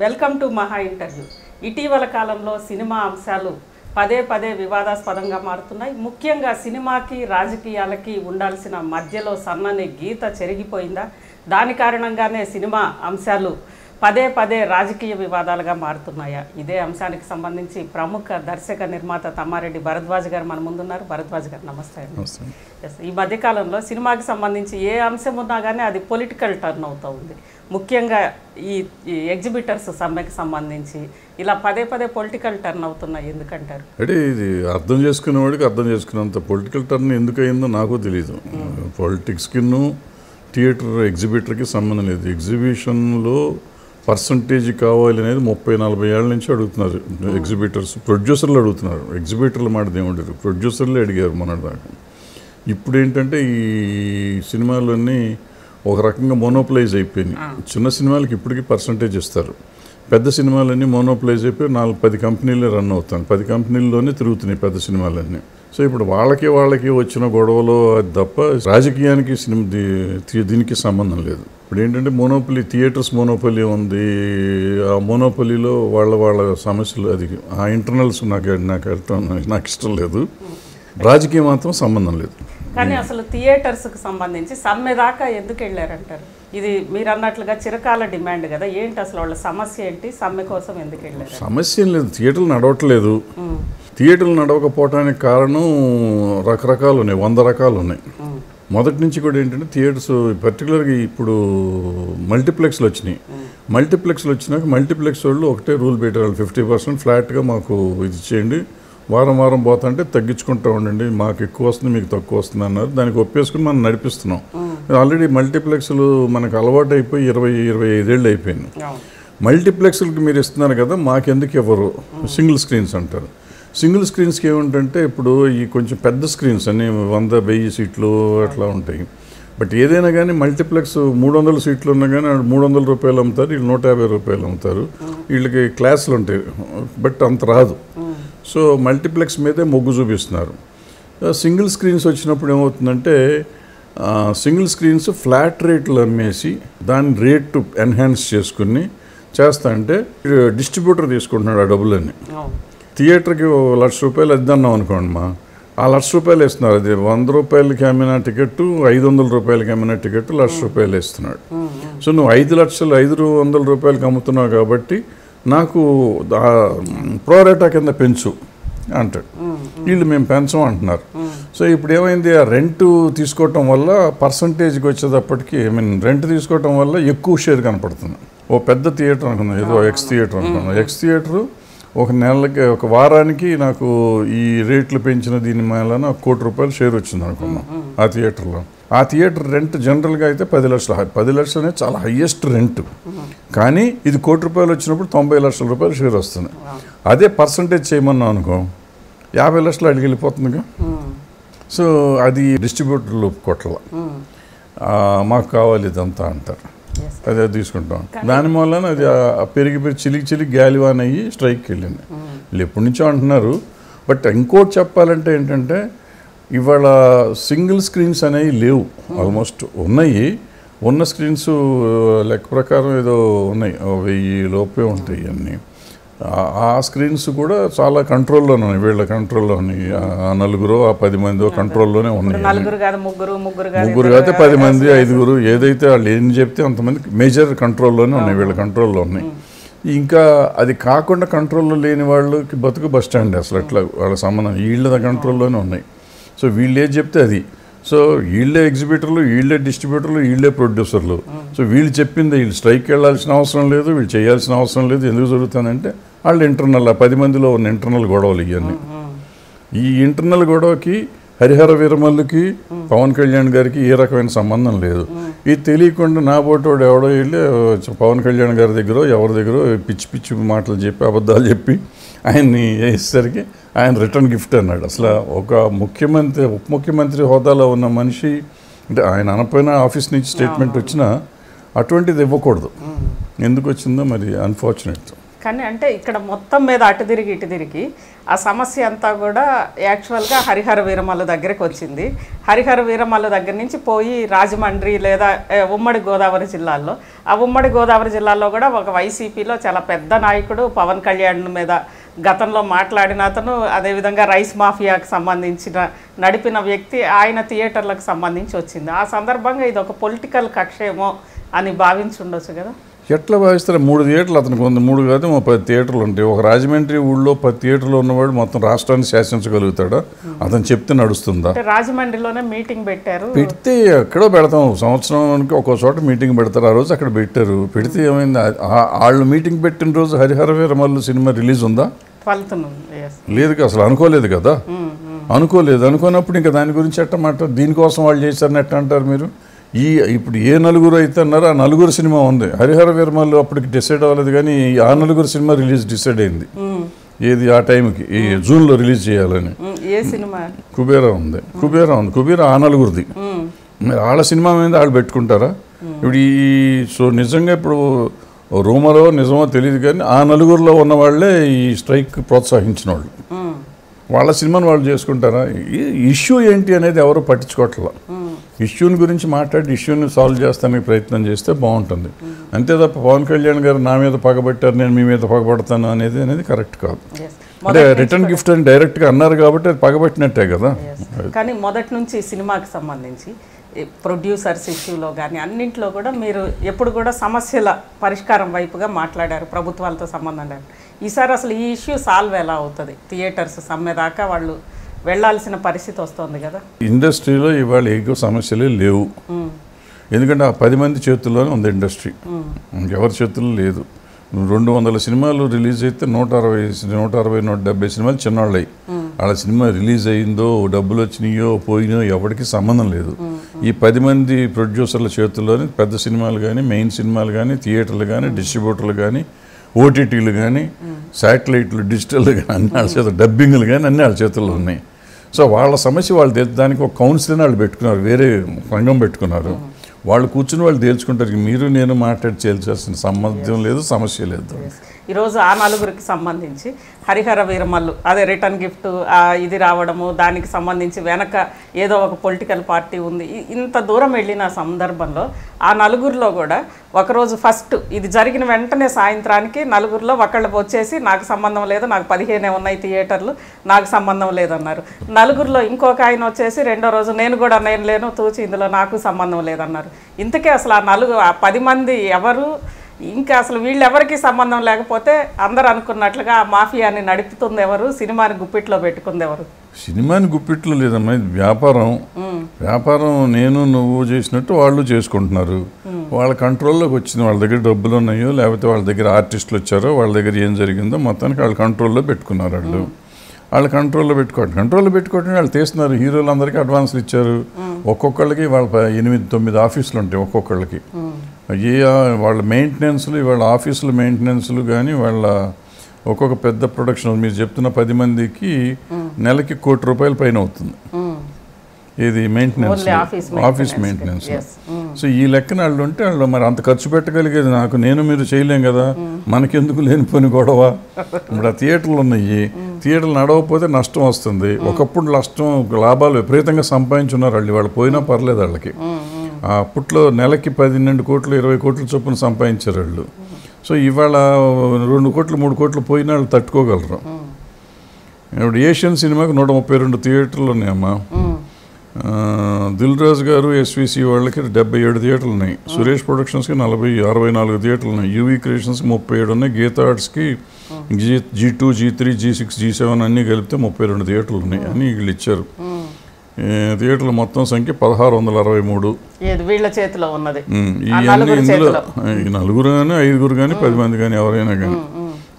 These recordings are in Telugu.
వెల్కమ్ టు మహా ఇంటర్వ్యూ. ఇటీవల కాలంలో సినిమా అంశాలు పదే పదే వివాదాస్పదంగా మారుతున్నాయి. ముఖ్యంగా సినిమాకి రాజకీయాలకి ఉండాల్సిన మధ్యలో సన్నని గీత చెరిగిపోయిందా? దాని కారణంగానే సినిమా అంశాలు పదే పదే రాజకీయ వివాదాలుగా మారుతున్నాయా? ఇదే అంశానికి సంబంధించి ప్రముఖ దర్శక నిర్మాత తమ్మారెడ్డి భరద్వాజ్ గారు మన ముందున్నారు. భరద్వాజ్ గారు నమస్తే. ఈ మధ్యకాలంలో సినిమాకి సంబంధించి ఏ అంశం ఉన్నా కానీ అది పొలిటికల్ టర్న్ అవుతూ ఉంది. ముఖ్యంగా ఈ ఎగ్జిబిటర్స్ సమ్మెకి సంబంధించి ఇలా పదే పదే పొలిటికల్ టర్న్ అవుతున్నాయి. ఎందుకంటారు? అంటే ఇది అర్థం చేసుకునేవాడికి అర్థం చేసుకున్నంత పొలిటికల్ టర్న్ ఎందుకు అయిందో నాకు తెలియదు. పొలిటిక్స్కి థియేటర్ ఎగ్జిబిటర్కి సంబంధం లేదు. ఎగ్జిబిషన్లో పర్సంటేజ్ కావాలి అనేది 30-40 ఏళ్ళ నుంచి అడుగుతున్నారు ఎగ్జిబిటర్స్. ప్రొడ్యూసర్లు అడుగుతున్నారు, ఎగ్జిబిటర్లు మాటది ఏమంటారు, ప్రొడ్యూసర్లే అడిగారు మొన్నటిదాకా. ఇప్పుడు ఏంటంటే ఈ సినిమాలన్నీ ఒక రకంగా మోనోప్లైజ్ అయిపోయినాయి. చిన్న సినిమాలకి ఇప్పటికీ పర్సంటేజ్ ఇస్తారు. పెద్ద సినిమాలన్నీ మోనోప్లైజ్ అయిపోయి 4-10 కంపెనీలే రన్ అవుతాయి. 10 కంపెనీల్లోనే తిరుగుతున్నాయి పెద్ద సినిమాలన్నీ. సో ఇప్పుడు వాళ్ళకి వచ్చిన గొడవలో అది తప్ప రాజకీయానికి దీనికి సంబంధం లేదు. ఇప్పుడు ఏంటంటే మోనోపలి, థియేటర్స్ మోనోపలి ఉంది. ఆ మోనోపలిలో వాళ్ళ సమస్యలు, అది ఆ ఇంటర్నల్స్ నాకు ఇష్టం లేదు. రాజకీయం మాత్రం సంబంధం లేదు. కానీ అసలు థియేటర్స్కి సంబంధించి సమ్మె దాకా ఎందుకు వెళ్ళారంటారు? ఇది మీరు అన్నట్లుగా చిరకాల డిమాండ్ కదా. ఏంటి అసలు వాళ్ళ సమస్య ఏంటి? సమ్మె కోసం ఎందుకు వెళ్ళారు? సమస్య ఏం లేదు, థియేటర్లు నడవట్లేదు. థియేటర్లు నడవకపోవటానికి కారణం రకరకాలు ఉన్నాయి, 100 రకాలు ఉన్నాయి. మొదటి నుంచి కూడా ఏంటంటే థియేటర్స్ పర్టికులర్గా ఇప్పుడు మల్టీప్లెక్స్లు వచ్చినాయి. మల్టీప్లెక్స్లు వచ్చినాక మల్టీప్లెక్స్ వాళ్ళు ఒకటే రూల్ పెట్టారు, 50% ఫ్లాట్గా మాకు ఇది చేయండి, వారం పోతుంటే తగ్గించుకుంటూ ఉండండి, మాకు ఎక్కువ వస్తుంది మీకు తక్కువ వస్తుంది అన్నారు. దానికి ఒప్పేసుకుని మనం నడిపిస్తున్నాం. ఆల్రెడీ మల్టీప్లెక్స్లు మనకు అలవాటు అయిపోయి 20-25 ఏళ్ళు అయిపోయింది. మల్టీప్లెక్స్లకి మీరు ఇస్తున్నారు కదా, మాకెందుకు ఇవ్వరు? సింగిల్ స్క్రీన్స్ అంటారు. సింగిల్ స్క్రీన్స్కి ఏమిటంటే ఇప్పుడు ఈ కొంచెం పెద్ద స్క్రీన్స్ అన్నీ 100-1000 సీట్లు అట్లా ఉంటాయి. బట్ ఏదైనా కానీ మల్టీప్లెక్స్ 300 సీట్లు ఉన్నా కానీ 300 రూపాయలు అమ్ముతారు, వీళ్ళు 150 రూపాయలు అమ్ముతారు. వీళ్ళకి క్లాసులు ఉంటాయి, బట్ అంత రాదు. సో మల్టీప్లెక్స్ మీదే మొగ్గు చూపిస్తున్నారు. సింగిల్ స్క్రీన్స్ వచ్చినప్పుడు ఏమవుతుందంటే సింగిల్ స్క్రీన్స్ ఫ్లాట్ రేట్లు అమ్మేసి దాని రేటు ఎన్హాన్స్ చేసుకుని చేస్తా అంటే డిస్ట్రిబ్యూటర్ తీసుకుంటున్నాడు ఆ డబ్బులన్నీ. థియేటర్కి ₹1,00,000 అద్దన్నాం అనుకోండి, ఆ ₹1,00,000 ఇస్తున్నారు. అది 100 రూపాయలకి అమ్మిన టికెట్, 500 రూపాయలకి అమ్మిన టికెట్ ₹1,00,000 ఇస్తున్నాడు. సో నువ్వు 500 రూపాయలకి అమ్ముతున్నావు కాబట్టి నాకు ప్రోరేటా కింద పెంచు అంటాడు. వీళ్ళు మేము పెంచం అంటున్నారు. సో ఇప్పుడు ఏమైంది, ఆ రెంట్ తీసుకోవటం వల్ల పర్సంటేజ్కి వచ్చేటప్పటికి రెంట్ తీసుకోవటం వల్ల ఎక్కువ షేర్ కనపడుతుంది. ఓ పెద్ద థియేటర్ అనుకున్నాం, ఏదో ఎక్స్ థియేటర్ అనుకున్నాం. ఎక్స్ థియేటరు ఒక నెలకి, ఒక వారానికి నాకు ఈ రేట్లు పెంచిన దీని మేళన ₹1,00,000 షేర్ వచ్చింది అనుకున్నాం ఆ థియేటర్లో. ఆ థియేటర్ రెంట్ జనరల్గా అయితే 10 లక్షలు. 10 లక్షలు అనేది చాలా హయ్యెస్ట్ రెంట్. కానీ ఇది ₹1,00,000 వచ్చినప్పుడు ₹90 లక్షల షేర్ వస్తుంది. అదే పర్సంటేజ్ చేయమన్నాం అనుకో, 50 లక్షలు అడిగి వెళ్ళిపోతుందిగా. సో అది డిస్ట్రిబ్యూటర్లు కొట్ల మాకు కావాలి ఇదంతా అంటారు, అదే తీసుకుంటాం. దాని వలన అది పెరిగి చిలికి గాలివాన్ అయ్యి స్ట్రైక్కి వెళ్ళింది. వీళ్ళు ఎప్పటి నుంచో అంటున్నారు. బట్ ఇంకోటి చెప్పాలంటే ఏంటంటే ఇవాళ సింగిల్ స్క్రీన్స్ అనేవి లేవు, ఆల్మోస్ట్ ఉన్నాయి. ఉన్న స్క్రీన్స్ లెక్క ప్రకారం ఏదో ఉన్నాయి, 1000 లోపే ఉంటాయి అన్నీ. ఆ స్క్రీన్స్ కూడా చాలా కంట్రోల్లోనే ఉన్నాయి, వీళ్ళ కంట్రోల్లో ఉన్నాయి. 4 10 మంది కంట్రోల్లోనే ఉన్నాయి. ముగ్గురు అయితే 10 మంది 5 ఏదైతే వాళ్ళు ఏం చెప్తే అంతమంది మేజర్ కంట్రోల్లోనే ఉన్నాయి, వీళ్ళ కంట్రోల్లో ఉన్నాయి. ఇంకా అది కాకుండా కంట్రోల్లో లేని వాళ్ళకి బతుకు బస్ స్టాండ్ అసలు అట్లా వాళ్ళ సంబంధం వీళ్ళ కంట్రోల్లోనే ఉన్నాయి. సో వీళ్ళు ఏది చెప్తే అది. సో వీళ్ళే ఎగ్జిబిటర్లు, వీళ్ళే డిస్ట్రిబ్యూటర్లు, వీళ్ళే ప్రొడ్యూసర్లు. సో వీళ్ళు చెప్పింది వీళ్ళు స్ట్రైక్కి వెళ్ళాల్సిన అవసరం లేదు, వీళ్ళు చేయాల్సిన అవసరం లేదు. ఎందుకు జరుగుతుందంటే వాళ్ళు ఇంటర్నల్, 10 మందిలో ఉన్న ఇంటర్నల్ గొడవలు ఇవన్నీ. ఈ ఇంటర్నల్ గొడవకి హరిహర వీరమల్లుకి పవన్ కళ్యాణ్ గారికి ఏ రకమైన సంబంధం లేదు. ఇది తెలియకుండా నా బోటోడు ఎవడో వెళ్ళి పవన్ కళ్యాణ్ గారి దగ్గర ఎవరి దగ్గర పిచ్చి మాటలు చెప్పి అబద్ధాలు చెప్పి ఆయన్ని వేసేసరికి ఆయన రిటర్న్ గిఫ్ట్ అన్నాడు. అసలు ఒక ముఖ్యమంత్రి, ఉప ముఖ్యమంత్రి హోదాలో ఉన్న మనిషి అంటే ఆయన అనపోయిన ఆఫీస్ నుంచి స్టేట్మెంట్ వచ్చినా అటువంటిది ఇవ్వకూడదు. ఎందుకు వచ్చిందో మరి అన్ఫార్చునేట్. కానీ అంటే ఇక్కడ మొత్తం మీద అటు తిరిగి ఇటు తిరిగి ఆ సమస్య అంతా కూడా యాక్చువల్గా హరిహర వీరమల్లు దగ్గరికి వచ్చింది. హరిహర వీరమల్లు దగ్గర నుంచి పోయి రాజమండ్రి లేదా ఉమ్మడి గోదావరి జిల్లాల్లో, ఆ ఉమ్మడి గోదావరి జిల్లాలో కూడా ఒక వైసీపీలో చాలా పెద్ద నాయకుడు పవన్ కళ్యాణ్ మీద గతంలో మాట్లాడిన అతను, అదేవిధంగా రైస్ మాఫియాకు సంబంధించిన నడిపిన వ్యక్తి, ఆయన థియేటర్లకు సంబంధించి వచ్చింది. ఆ సందర్భంగా ఇది ఒక పొలిటికల్ కక్షేమో అని భావించి ఉండొచ్చు కదా. ఎట్లా భావిస్తారు? 3 థియేటర్లు అతనికి ఉంది, 3 కాదు 10 థియేటర్లు ఉంటాయి. ఒక రాజమండ్రి ఊళ్ళో 10 థియేటర్లు ఉన్నవాడు మొత్తం రాష్ట్రాన్ని శాసించగలుగుతాడా? అతను చెప్తే నడుస్తుందా? రాజమండ్రిలోనే మీటింగ్ పెట్టారు. పెడితే ఎక్కడో పెడతాం, సంవత్సరానికి ఒక్కో చోట మీటింగ్ పెడతారు. ఆ రోజు అక్కడ పెట్టారు. పెడితే ఏమైంది? వాళ్ళు మీటింగ్ పెట్టిన రోజు హరిహర వీరమల్లు సినిమా రిలీజ్ ఉందా? లేదు, అసలు అనుకోలేదు కదా. అనుకోనప్పుడు ఇంకా దాని గురించి ఎట్ట మాట, దీనికోసం వాళ్ళు చేశారని ఎట్ట అంటారు మీరు? ఇప్పుడు ఏ నలుగురు అయితే అన్నారో ఆ నలుగురు సినిమా ఉంది. హరిహర వీరమల్లు అప్పటికి డిసైడ్ అవ్వలేదు, కానీ ఆ నలుగురు సినిమా రిలీజ్ డిసైడ్ అయింది. ఏది ఆ టైంకి ఈ జూన్లో రిలీజ్ చేయాలని. కుబేరా ఉంది. కుబేరా ఆ నలుగురిది. వాళ్ళ సినిమా మీద వాళ్ళు పెట్టుకుంటారా? ఇప్పుడు సో నిజంగా ఇప్పుడు రూమరో నిజమో తెలియదు, కానీ ఆ నలుగురిలో ఉన్న వాళ్ళే ఈ స్ట్రైక్ ప్రోత్సహించిన వాళ్ళు. వాళ్ళ సినిమాను వాళ్ళు చేసుకుంటారా? ఇష్యూ ఏంటి అనేది ఎవరు పట్టించుకోవట్లా. ఇష్యూని గురించి మాట్లాడి ఇష్యూని సాల్వ్ చేస్తానికి ప్రయత్నం చేస్తే బాగుంటుంది. అంతే తప్ప పవన్ కళ్యాణ్ గారు నా మీద పగబట్టారు, నేను మీ మీద పగబడతాను అనేది కరెక్ట్ కాదు. అంటే రిటర్న్ గిఫ్ట్ అని డైరెక్ట్గా అన్నారు కాబట్టి అది పగబట్టినట్టే కదా. కానీ మొదటి నుంచి సినిమాకి సంబంధించి ప్రొడ్యూసర్స్ ఇష్యూలో కానీ అన్నింటిలో కూడా మీరు ఎప్పుడు కూడా సమస్యల పరిష్కారం వైపుగా మాట్లాడారు, ప్రభుత్వాలతో సంబంధం లేదు. ఈసారి అసలు ఈ ఇష్యూ సాల్వ్ ఎలా అవుతుంది? థియేటర్స్ సమ్మె దాకా వాళ్ళు వెళ్లాల్సిన పరిస్థితి వస్తుంది కదా. ఇండస్ట్రీలో ఇవాళ ఎక్కువ సమస్యలే లేవు, ఎందుకంటే ఆ 10 మంది చేతుల్లోనే ఉంది ఇండస్ట్రీ, ఇంకెవరి చేతుల్లో లేదు. 200 సినిమాలు రిలీజ్ అయితే 160-170 సినిమాలు చిన్నవాళ్ళు అయ్యి, వాళ్ళ సినిమా రిలీజ్ అయ్యిందో డబ్బులు వచ్చినాయో పోయినో ఎవరికి సంబంధం లేదు. ఈ 10 మంది ప్రొడ్యూసర్ల చేతుల్లోనే పెద్ద సినిమాలు కానీ, మెయిన్ సినిమాలు కానీ, థియేటర్లు కానీ, డిస్ట్రిబ్యూటర్లు కానీ, ఓటీటీలు కానీ, శాటిలైట్లు, డిజిటల్ కానీ అన్ని వాళ్ళ చేతులు, డబ్బింగ్లు కానీ అన్నీ వాళ్ళ చేతుల్లో ఉన్నాయి. సో వాళ్ళ సమస్య వాళ్ళు దానికి ఒక కౌన్సిలర్ని వాళ్ళు పెట్టుకున్నారు, వేరే రంగం పెట్టుకున్నారు. వాళ్ళు కూర్చుని వాళ్ళు తేల్చుకుంటారు. మీరు నేను మాట్లాడి తేల్చాల్సిన సంబంధం లేదు, సమస్య లేదు. ఈరోజు ఆ నలుగురికి సంబంధించి హరిహర వీరమల్లు అదే రిటర్న్ గిఫ్ట్ ఇది రావడము, దానికి సంబంధించి వెనక ఏదో ఒక పొలిటికల్ పార్టీ ఉంది. ఇంత దూరం వెళ్ళిన సందర్భంలో ఆ నలుగురిలో కూడా ఒకరోజు ఫస్ట్ ఇది జరిగిన వెంటనే సాయంత్రానికి నలుగురిలో ఒకళ్ళు వచ్చేసి నాకు సంబంధం లేదు, నాకు 15 ఉన్నాయి థియేటర్లు, నాకు సంబంధం లేదన్నారు. నలుగురిలో ఇంకొక ఆయన వచ్చేసి రెండో రోజు నేను లేను, తూచి ఇందులో నాకు సంబంధం లేదన్నారు. ఇంతకే అసలు ఆ 10 మంది ఎవరు? ఇంకా అసలు వీళ్ళెవరికి సంబంధం లేకపోతే అందరూ అనుకున్నట్లుగా ఆ మాఫియాని నడుపుతుంది ఎవరు? సినిమాని గుప్పిట్లో పెట్టుకుంది ఎవరు? సినిమాని గుప్పిట్లో లేదమ్మా, ఇది వ్యాపారం. నేను నువ్వు చేసినట్టు వాళ్ళు చేసుకుంటున్నారు. వాళ్ళ కంట్రోల్లోకి వచ్చింది. వాళ్ళ దగ్గర డబ్బులు ఉన్నాయో లేకపోతే వాళ్ళ దగ్గర ఆర్టిస్టులు వచ్చారో, వాళ్ళ దగ్గర ఏం జరిగిందో మొత్తానికి వాళ్ళ కంట్రోల్లో పెట్టుకున్నారు. వాళ్ళు కంట్రోల్లో పెట్టుకోవటం వాళ్ళు తీస్తున్నారు. హీరోలందరికీ అడ్వాన్స్లు ఇచ్చారు. ఒక్కొక్కళ్ళకి వాళ్ళ 8-9 ఆఫీసులు ఉంటాయి ఒక్కొక్కళ్ళకి. వాళ్ళ మెయింటెనెన్స్లు, వాళ్ళ ఆఫీసుల మెయింటెనెన్స్లు కానీ, వాళ్ళ ఒక్కొక్క పెద్ద ప్రొడక్షన్ మీరు చెప్తున్న 10 మందికి నెలకి ₹1,00,00,000 పైన అవుతుంది. ఇది మెయింటెనెన్స్, ఆఫీస్ మెయింటెనెన్స్. సో ఈ లెక్కన వాళ్ళు ఉంటే వాళ్ళు మరి అంత ఖర్చు పెట్టగలిగేది నేను మీరు చేయలేం కదా. మనకెందుకు లేనిపోని గొడవ? ఇప్పుడు ఆ థియేటర్లు ఉన్నాయి, థియేటర్లు నడవకపోతే నష్టం వస్తుంది. ఒకప్పుడు లాభాలు విపరీతంగా సంపాదించున్నారు వాళ్ళు పోయినా పర్లేదు వాళ్ళకి. అప్పట్లో నెలకి 12 కోట్లు 20 కోట్ల చొప్పున సంపాదించారు వాళ్ళు. సో ఇవాళ 2 కోట్లు 3 కోట్లు పోయినా వాళ్ళు తట్టుకోగలరు. ఇప్పుడు ఏషియన్ సినిమాకి 132 థియేటర్లు ఉన్నాయమ్మా. దిల్ రాజు గారు ఎస్విసి వాళ్ళకి 77 థియేటర్లు ఉన్నాయి. సురేష్ ప్రొడక్షన్స్కి 64 థియేటర్లు ఉన్నాయి. యూవీ క్రియేషన్స్కి 37 ఉన్నాయి. Gita ఆర్ట్స్కి G2, G3, G6, G7 అన్నీ కలిపితే 32 థియేటర్లు ఉన్నాయి అని వీళ్ళు ఇచ్చారు. థియేటర్ల మొత్తం సంఖ్య 1663. వీళ్ళ చేతిలో ఉన్నది. ఇవన్నీ ఇందులో నలుగురు కానీ 5 కానీ 10 మంది కానీ ఎవరైనా కానీ.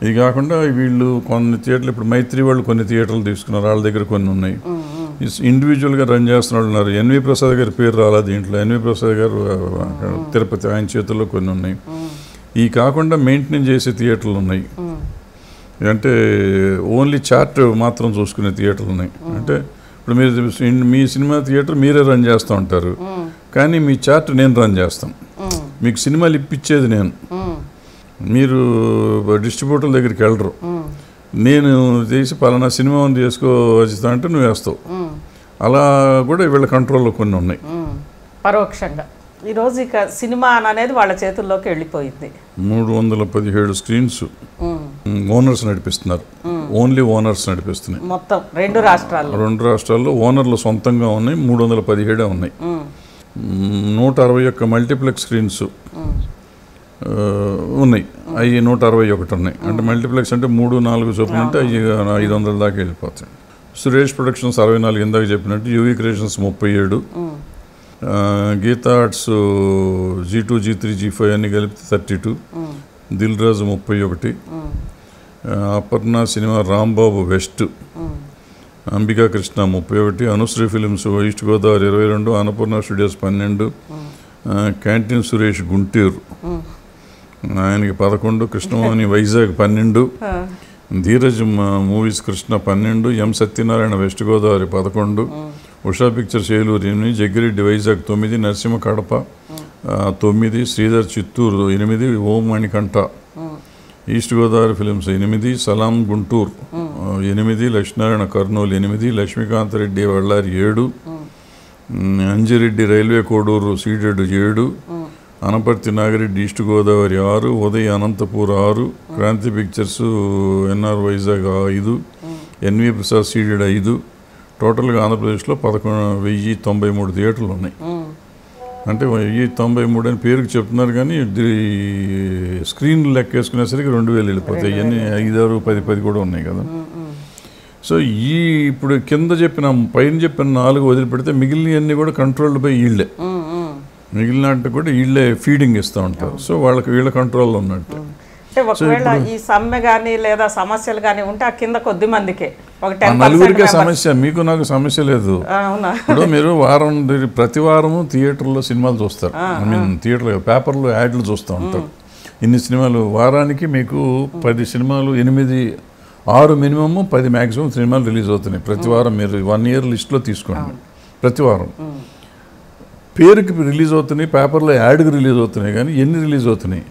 ఇది కాకుండా వీళ్ళు కొన్ని థియేటర్లు, ఇప్పుడు మైత్రి వాళ్ళు కొన్ని థియేటర్లు తీసుకున్నారు, వాళ్ళ దగ్గర కొన్ని ఉన్నాయి. ఇండివిజువల్గా రన్ చేస్తున్న వాళ్ళు ఉన్నారు. ఎన్వి ప్రసాద్ గారి పేరు రాలా దీంట్లో. ఎన్వి ప్రసాద్ గారు తిరుపతి, ఆయన చేతుల్లో కొన్ని ఉన్నాయి. ఈ కాకుండా మెయింటైన్ చేసే థియేటర్లు ఉన్నాయి. అంటే ఓన్లీ చార్ట్ మాత్రం చూసుకునే థియేటర్లు ఉన్నాయి. అంటే ఇప్పుడు మీరు మీ సినిమా థియేటర్ మీరే రన్ చేస్తూ ఉంటారు, కానీ మీ చార్ట్ నేను రన్ చేస్తాను. మీకు సినిమాలు ఇప్పించేది నేను. మీరు డిస్ట్రిబ్యూటర్ దగ్గరికి వెళ్ళరు. నేను చేసి పలానా సినిమా ఉంది చేసుకోవచ్చుతా అంటే నువ్వు వేస్తావు. అలా కూడా వీళ్ళ కంట్రోల్లో కొన్ని ఉన్నాయి పరోక్షంగా. ఈరోజు ఇక సినిమా అనేది వాళ్ళ చేతుల్లోకి వెళ్ళిపోయింది. 317 స్క్రీన్స్ ఓనర్స్ నడిపిస్తున్నారు. ఓన్లీ ఓనర్స్ నడిపిస్తున్నాయి మొత్తం 2 రాష్ట్రాల్లో ఓనర్లు సొంతంగా ఉన్నాయి. 317 ఉన్నాయి. 161 మల్టీప్లెక్స్ స్క్రీన్స్ ఉన్నాయి. అవి 161 ఉన్నాయి. అంటే మల్టీప్లెక్స్ అంటే 3-4 చొప్పున ఉంటే అవి 500 దాకా వెళ్ళిపోతాయి. సురేష్ ప్రొడక్షన్స్ 64, ఇందాక చెప్పినట్టు. UV creations 37, Gita arts G2, G3, G5 అన్ని కలిపితే 32, Dil Raju 31, Aparna cinema Rambabu west, Ambika Krishna 31, Anusri films east Godavari 22, Annapurna studios 12, canteen Suresh Guntur ఆయనకి 11, కృష్ణమోహని వైజాగ్ 12, ధీరజ్ మూవీస్ కృష్ణ 12, ఎం సత్యనారాయణ వెస్ట్ గోదావరి 11, ఉషా పిక్చర్స్ ఏలూరు 8, జగ్గిరెడ్డి వైజాగ్ 9, నరసింహ కడప 9, శ్రీధర్ చిత్తూరు 8, ఓం మణికంఠ ఈస్ట్ గోదావరి ఫిలిమ్స్ 8, సలాం Guntur 8, Lakshminarayana Kurnool 8, Lakshmikanth Reddy వళ్ళారి 7, Anji Reddy railway Koduru ceded 7, Anaparthi Nagireddy east Godavari 6, Uday Anantapur 6, Kranti pictures NR Vizag 5, NV Prasad ceded 5. టోటల్గా ఆంధ్రప్రదేశ్లో 1093 థియేటర్లు ఉన్నాయి. అంటే 1093 అని పేరుకి చెప్తున్నారు కానీ స్క్రీన్ లెక్క వేసుకునేసరికి 2000 వెళ్ళిపోతాయి. ఇవన్నీ 5, 6, 10 కూడా ఉన్నాయి కదా. సో ఇప్పుడు కింద చెప్పిన పైన చెప్పిన 4 వదిలిపెడితే మిగిలినవన్నీ కూడా కంట్రోల్డ్ బై వీళ్ళే. మిగిలినట్టు కూడా వీళ్ళే ఫీడింగ్ ఇస్తూ ఉంటారు. సో వీళ్ళ కంట్రోల్లో ఉన్నట్టు. అంటే ఒకవేళ ఈ సమ్మె కానీ లేదా సమస్యలు కానీ ఉంటే ఆ కింద కొద్ది మందికే నలుగురికే సమస్య. మీకు నాకు సమస్య లేదు. ఇప్పుడు మీరు ప్రతి వారము థియేటర్లో సినిమాలు చూస్తారు. ఐ మీన్ థియేటర్లో పేపర్లో యాడ్లు చూస్తూ ఉంటారు. ఇన్ని సినిమాలు వారానికి మీకు 10 సినిమాలు 6 మినిమము 10 మ్యాక్సిమం సినిమాలు రిలీజ్ అవుతున్నాయి ప్రతి వారం. మీరు 1 ఇయర్ లిస్ట్లో తీసుకోండి. ప్రతి వారం పేరుకి రిలీజ్ అవుతున్నాయి, పేపర్లో యాడ్కి రిలీజ్ అవుతున్నాయి. కానీ ఎన్ని రిలీజ్ అవుతున్నాయి,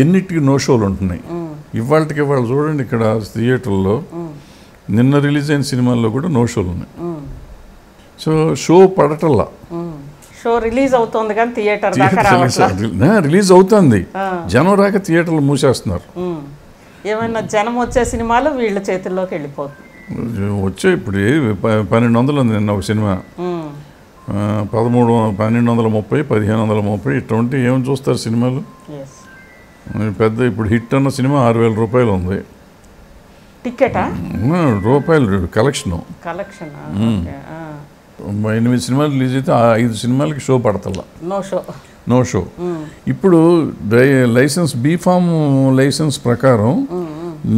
ఎన్నిటికి నో షోలు ఉంటున్నాయి. ఇవాళకి వాళ్ళు చూడండి ఇక్కడ థియేటర్లో నిన్న రిలీజ్ అయిన సినిమాల్లో కూడా నో షోలు ఉన్నాయి. సో షో పడటల్లా. షో రిలీజ్ అవుతుంది కానీ థియేటర్ రిలీజ్ అవుతుంది, జనం రాక థియేటర్లు మూసేస్తున్నారు. ఏమైనా జనం వచ్చే సినిమాలు వీళ్ళ చేతుల్లోకి వెళ్ళిపోతుంది. వచ్చే ఇప్పుడు 1200 ఉంది నిన్న ఒక సినిమా, 1230, 1530 ఇటువంటి ఏమి చూస్తారు సినిమాలు. పెద్ద ఇప్పుడు హిట్ అన్న సినిమా 6000 రూపాయలు ఉంది టికెటా, రూపాయలు కలెక్షన్. 8 సినిమాలు రిలీజ్ అయితే 5 సినిమాలకి షో పడతల్లా, నో షో. ఇప్పుడు లైసెన్స్ బీఫామ్ లైసెన్స్ ప్రకారం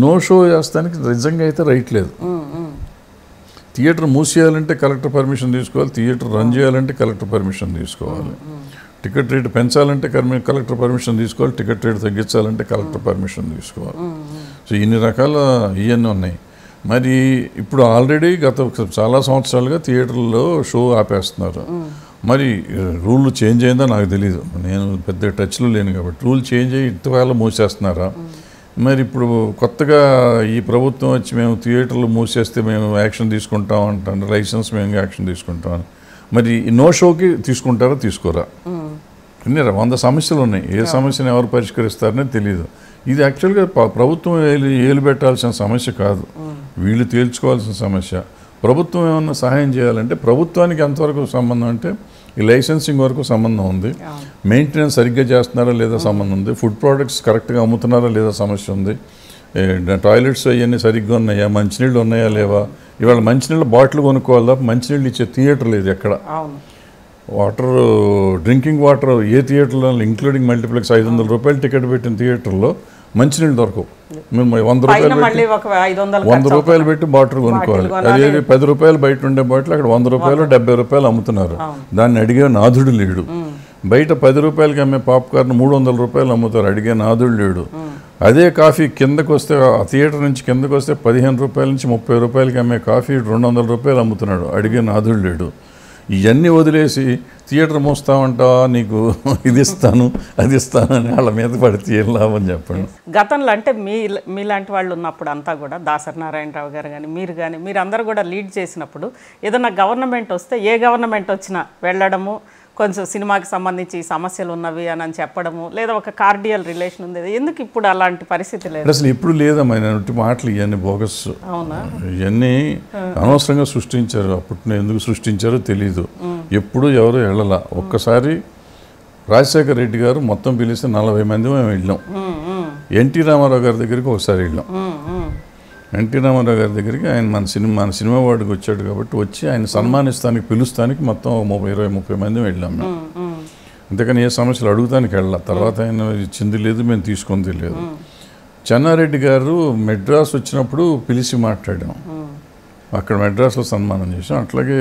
నో షో చేస్తానికి నిజంగా అయితే రైట్ లేదు. థియేటర్ మూసేయాలంటే కలెక్టర్ పర్మిషన్ తీసుకోవాలి, థియేటర్ రన్ చేయాలంటే కలెక్టర్ పర్మిషన్ తీసుకోవాలి, టికెట్ రేట్ పెంచాలంటే కలెక్టర్ పర్మిషన్ తీసుకోవాలి, టికెట్ రేట్ తగ్గించాలంటే కలెక్టర్ పర్మిషన్ తీసుకోవాలి. సో ఇన్ని రకాల ఇవన్నీ ఉన్నాయి. మరి ఇప్పుడు ఆల్రెడీ గత చాలా సంవత్సరాలుగా థియేటర్లో షో ఆపేస్తున్నారు. మరి రూల్ చేంజ్ అయిందా నాకు తెలీదు, నేను పెద్ద టచ్లో లేను కాబట్టి. రూల్ చేంజ్ అయ్యి ఇంతకాల మూసేస్తున్నారా? మరి ఇప్పుడు కొత్తగా ఈ ప్రభుత్వం వచ్చి మేము థియేటర్లు మూసేస్తే మేము యాక్షన్ తీసుకుంటాం అంటాను, లైసెన్స్ మేము యాక్షన్ తీసుకుంటాం. మరి నో షోకి తీసుకుంటారా తీసుకోరా? అన్నీ 100 సమస్యలు ఉన్నాయి. ఏ సమస్యను ఎవరు పరిష్కరిస్తారనే తెలియదు. ఇది యాక్చువల్గా ప్రభుత్వం ఏలు పెట్టాల్సిన సమస్య కాదు, వీళ్ళు తేల్చుకోవాల్సిన సమస్య. ప్రభుత్వం ఏమన్నా సహాయం చేయాలంటే ప్రభుత్వానికి ఎంతవరకు సంబంధం అంటే ఈ లైసెన్సింగ్ వరకు సంబంధం ఉంది, మెయింటెనెన్స్ సరిగ్గా చేస్తున్నారా లేదా సంబంధం ఉంది, ఫుడ్ ప్రోడక్ట్స్ కరెక్ట్గా అమ్ముతున్నారా లేదా సమస్య ఉంది, టాయిలెట్స్ అవన్నీ సరిగ్గా ఉన్నాయా, మంచినీళ్ళు ఉన్నాయా లేవా. ఇవాళ మంచినీళ్ళ బాటిల్ కొనుక్కోవాలా, మంచినీళ్ళు ఇచ్చే థియేటర్ లేదు ఎక్కడ. వాటర్ డ్రింకింగ్ వాటర్ ఏ థియేటర్లో ఇంక్లూడింగ్ మల్టీప్లెక్స్ 500 రూపాయలు టికెట్ పెట్టిన థియేటర్లో మంచినీళ్ళు దొరకవు. మేము 100 రూపాయలు పెట్టి బాటిల్ కొనుక్కోవాలి. అదే 10 రూపాయలు బయట ఉండే బాటిల్ అక్కడ 100 రూపాయలు 70 రూపాయలు అమ్ముతున్నారు. దాన్ని అడిగే నాథుడు లేడు. బయట 10 రూపాయలకి అమ్మే పాప్కార్న్ 300 రూపాయలు అమ్ముతారు, అడిగే నాథుడు లేడు. అదే కాఫీ కిందకు వస్తే ఆ థియేటర్ నుంచి కిందకు వస్తే 15 రూపాయల నుంచి 30 రూపాయలకి అమ్మే కాఫీ 200 రూపాయలు అమ్ముతున్నాడు, అడిగే నాథుడు లేడు. ఇవన్నీ వదిలేసి థియేటర్ మోస్తామంటావా, నీకు ఇది ఇస్తాను అది ఇస్తాను అని వాళ్ళ మీద పడితే ఏం లాభం చెప్పండి. గతంలో అంటే మీలాంటి వాళ్ళు ఉన్నప్పుడు అంతా కూడా దాసరి నారాయణరావు గారు కానీ మీరు అందరూ కూడా లీడ్ చేసినప్పుడు ఏదైనా గవర్నమెంట్ వస్తే ఏ గవర్నమెంట్ వచ్చినా వెళ్ళడము, కొంచెం సినిమాకి సంబంధించి సమస్యలు ఉన్నవి అని చెప్పడము, లేదా ఒక కార్డియల్ రిలేషన్ ఉంది. ఎందుకు ఇప్పుడు అలాంటి పరిస్థితి లేదు? అసలు ఎప్పుడు లేదమ్మా మాటలు, ఇవన్నీ బోగస్. అవునా? ఇవన్నీ అనవసరంగా సృష్టించారు. అప్పుడు ఎందుకు సృష్టించారో తెలీదు. ఎప్పుడు ఎవరు వెళ్ళాల. ఒక్కసారి రాజశేఖర రెడ్డి గారు మొత్తం పిలిస్తే 40 మంది మేము వెళ్ళాం. ఎన్టీ రామారావు గారి దగ్గరికి ఒకసారి వెళ్ళాం. ఎన్టీ రామారావు గారి దగ్గరికి ఆయన మన సినిమా వాడికి వచ్చాడు కాబట్టి వచ్చి ఆయన సన్మానిస్తానికి పిలుస్తానికి మొత్తం 20-30 మంది వెళ్ళాం మేము. అంతేకాని ఏ సమస్యలు అడుగుతానికి వెళ్ళాం. తర్వాత ఆయన ఇచ్చింది లేదు, మేము తీసుకుంది లేదు. చెన్నారెడ్డి గారు మెడ్రాస్ వచ్చినప్పుడు పిలిచి మాట్లాడాం. అక్కడ మెడ్రాస్లో సన్మానం చేసాం. అట్లాగే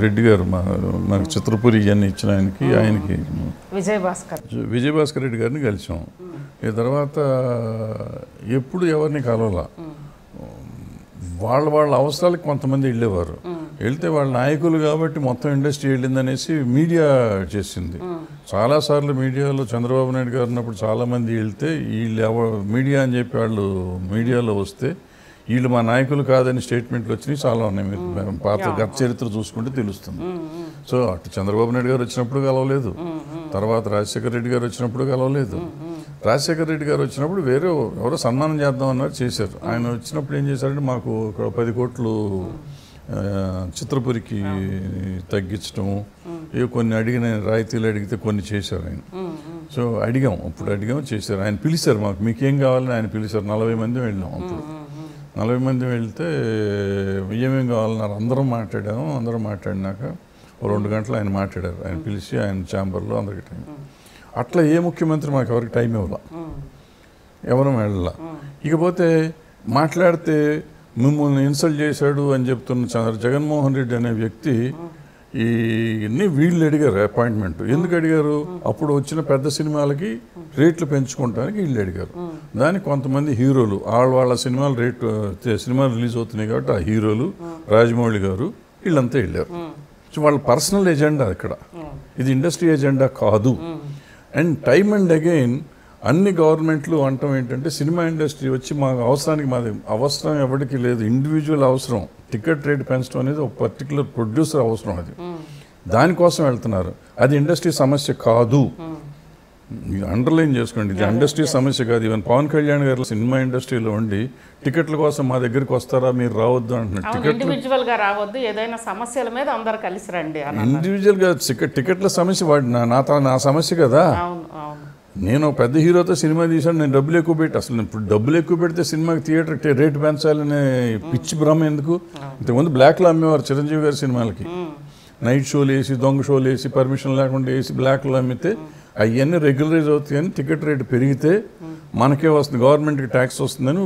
రెడ్డి గారు మనకి చిత్రపురి ఇవన్నీ ఇచ్చిన ఆయనకి విజయభాస్కర్ రెడ్డి గారిని కలిసాం. ఈ తర్వాత ఎప్పుడు ఎవరిని కలవాల. వాళ్ళ అవసరాలకు కొంతమంది వెళ్ళేవారు. వెళ్తే వాళ్ళ నాయకులు కాబట్టి మొత్తం ఇండస్ట్రీ వెళ్ళిందనేసి మీడియా చేసింది. చాలాసార్లు మీడియాలో చంద్రబాబు నాయుడు గారు ఉన్నప్పుడు చాలామంది వెళ్తే వీళ్ళు మీడియా అని చెప్పి వాళ్ళు మీడియాలో వస్తే వీళ్ళు మా నాయకులు కాదని స్టేట్మెంట్లు వచ్చినాయి చాలా ఉన్నాయి. మీరు గత చరిత్ర చూసుకుంటే తెలుస్తుంది. సో అటు చంద్రబాబు నాయుడు గారు వచ్చినప్పుడు కలవలేదు, తర్వాత రాజశేఖర రెడ్డి గారు వచ్చినప్పుడు కలవలేదు. రాజశేఖర రెడ్డి గారు వచ్చినప్పుడు ఎవరో సన్మానం చేద్దాం అన్నారు, చేశారు. ఆయన వచ్చినప్పుడు ఏం చేశారంటే మాకు ఒక 10 కోట్లు చిత్రపురికి తగ్గించడము, కొన్ని అడిగిన రాయితీలు అడిగితే కొన్ని చేశారు ఆయన. సో అప్పుడు చేశారు. ఆయన పిలిచారు, మీకేం కావాలని ఆయన పిలిచారు. 40 మంది వెళ్ళాం. అప్పుడు 40 మంది వెళ్తే ఏమేమి కావాలన్నారు. అందరం మాట్లాడినాక 2 గంటలు ఆయన మాట్లాడారు. ఆయన పిలిచి ఆయన ఛాంబర్లో అందరికి టైం. అట్లా ఏ ముఖ్యమంత్రి మాకు ఎవరికి టైం ఇవ్వాల, ఎవరు వెళ్ళాల. ఇకపోతే మాట్లాడితే మిమ్మల్ని ఇన్సల్ట్ చేశాడు అని చెప్తున్న జగన్మోహన్ రెడ్డి అనే వ్యక్తి ఇన్ని వీళ్ళు అడిగారు అపాయింట్మెంట్. ఎందుకు అడిగారు? అప్పుడు వచ్చిన పెద్ద సినిమాలకి రేట్లు పెంచుకోవడానికి వీళ్ళు అడిగారు. దానికి కొంతమంది హీరోలు వాళ్ళ సినిమాలు రిలీజ్ అవుతున్నాయి కాబట్టి ఆ హీరోలు రాజమౌళి గారు వీళ్ళంతా వెళ్ళారు. సో వాళ్ళ పర్సనల్ ఎజెండా ఇక్కడ, ఇది ఇండస్ట్రీ ఎజెండా కాదు. అండ్ టైమ్ అండ్ అగైన్ అన్ని గవర్నమెంట్లు అంటాం ఏంటంటే సినిమా ఇండస్ట్రీ వచ్చి మాది అవసరం ఎవరికి లేదు, ఇండివిజువల్ అవసరం. టికెట్ రేట్ పెంచడం అనేది ఒక పర్టికులర్ ప్రొడ్యూసర్ అవసరం, అది దానికోసం వెళ్తున్నారు. అది ఇండస్ట్రీ సమస్య కాదు. అండర్లైన్ చేసుకోండి, ఇది ఇండస్ట్రీ సమస్య కాదు. ఈవెన్ పవన్ కళ్యాణ్ గారు సినిమా ఇండస్ట్రీలో ఉండి టికెట్ల కోసం మా దగ్గరికి వస్తారా, మీరు రావద్దు అంటున్నారు. ఇండివిజువల్ గా రావద్దు, ఏదైనా సమస్యల మీద అందరు కలిసి రండి. ఇండివిజువల్ గా టికెట్ల సమస్య నా సమస్య కదా. నేను పెద్ద హీరోతో సినిమా తీశాను, నేను డబ్బులు ఎక్కువ పెట్టి, అసలు ఇప్పుడు డబ్బులు ఎక్కువ పెడితే సినిమాకి థియేటర్ రేటు పెంచాలనే పిచ్చి భ్రమ ఎందుకు? ఇంతకుముందు బ్లాక్లో అమ్మేవారు చిరంజీవి గారి సినిమాలకి. నైట్ షోలు వేసి, దొంగ షోలు వేసి, పర్మిషన్ లేకుండా వేసి బ్లాక్లో అమ్మితే అవన్నీ రెగ్యులరైజ్ అవుతాయి. అని టికెట్ రేటు పెరిగితే మనకే వస్తుంది, గవర్నమెంట్కి ట్యాక్స్ వస్తుందని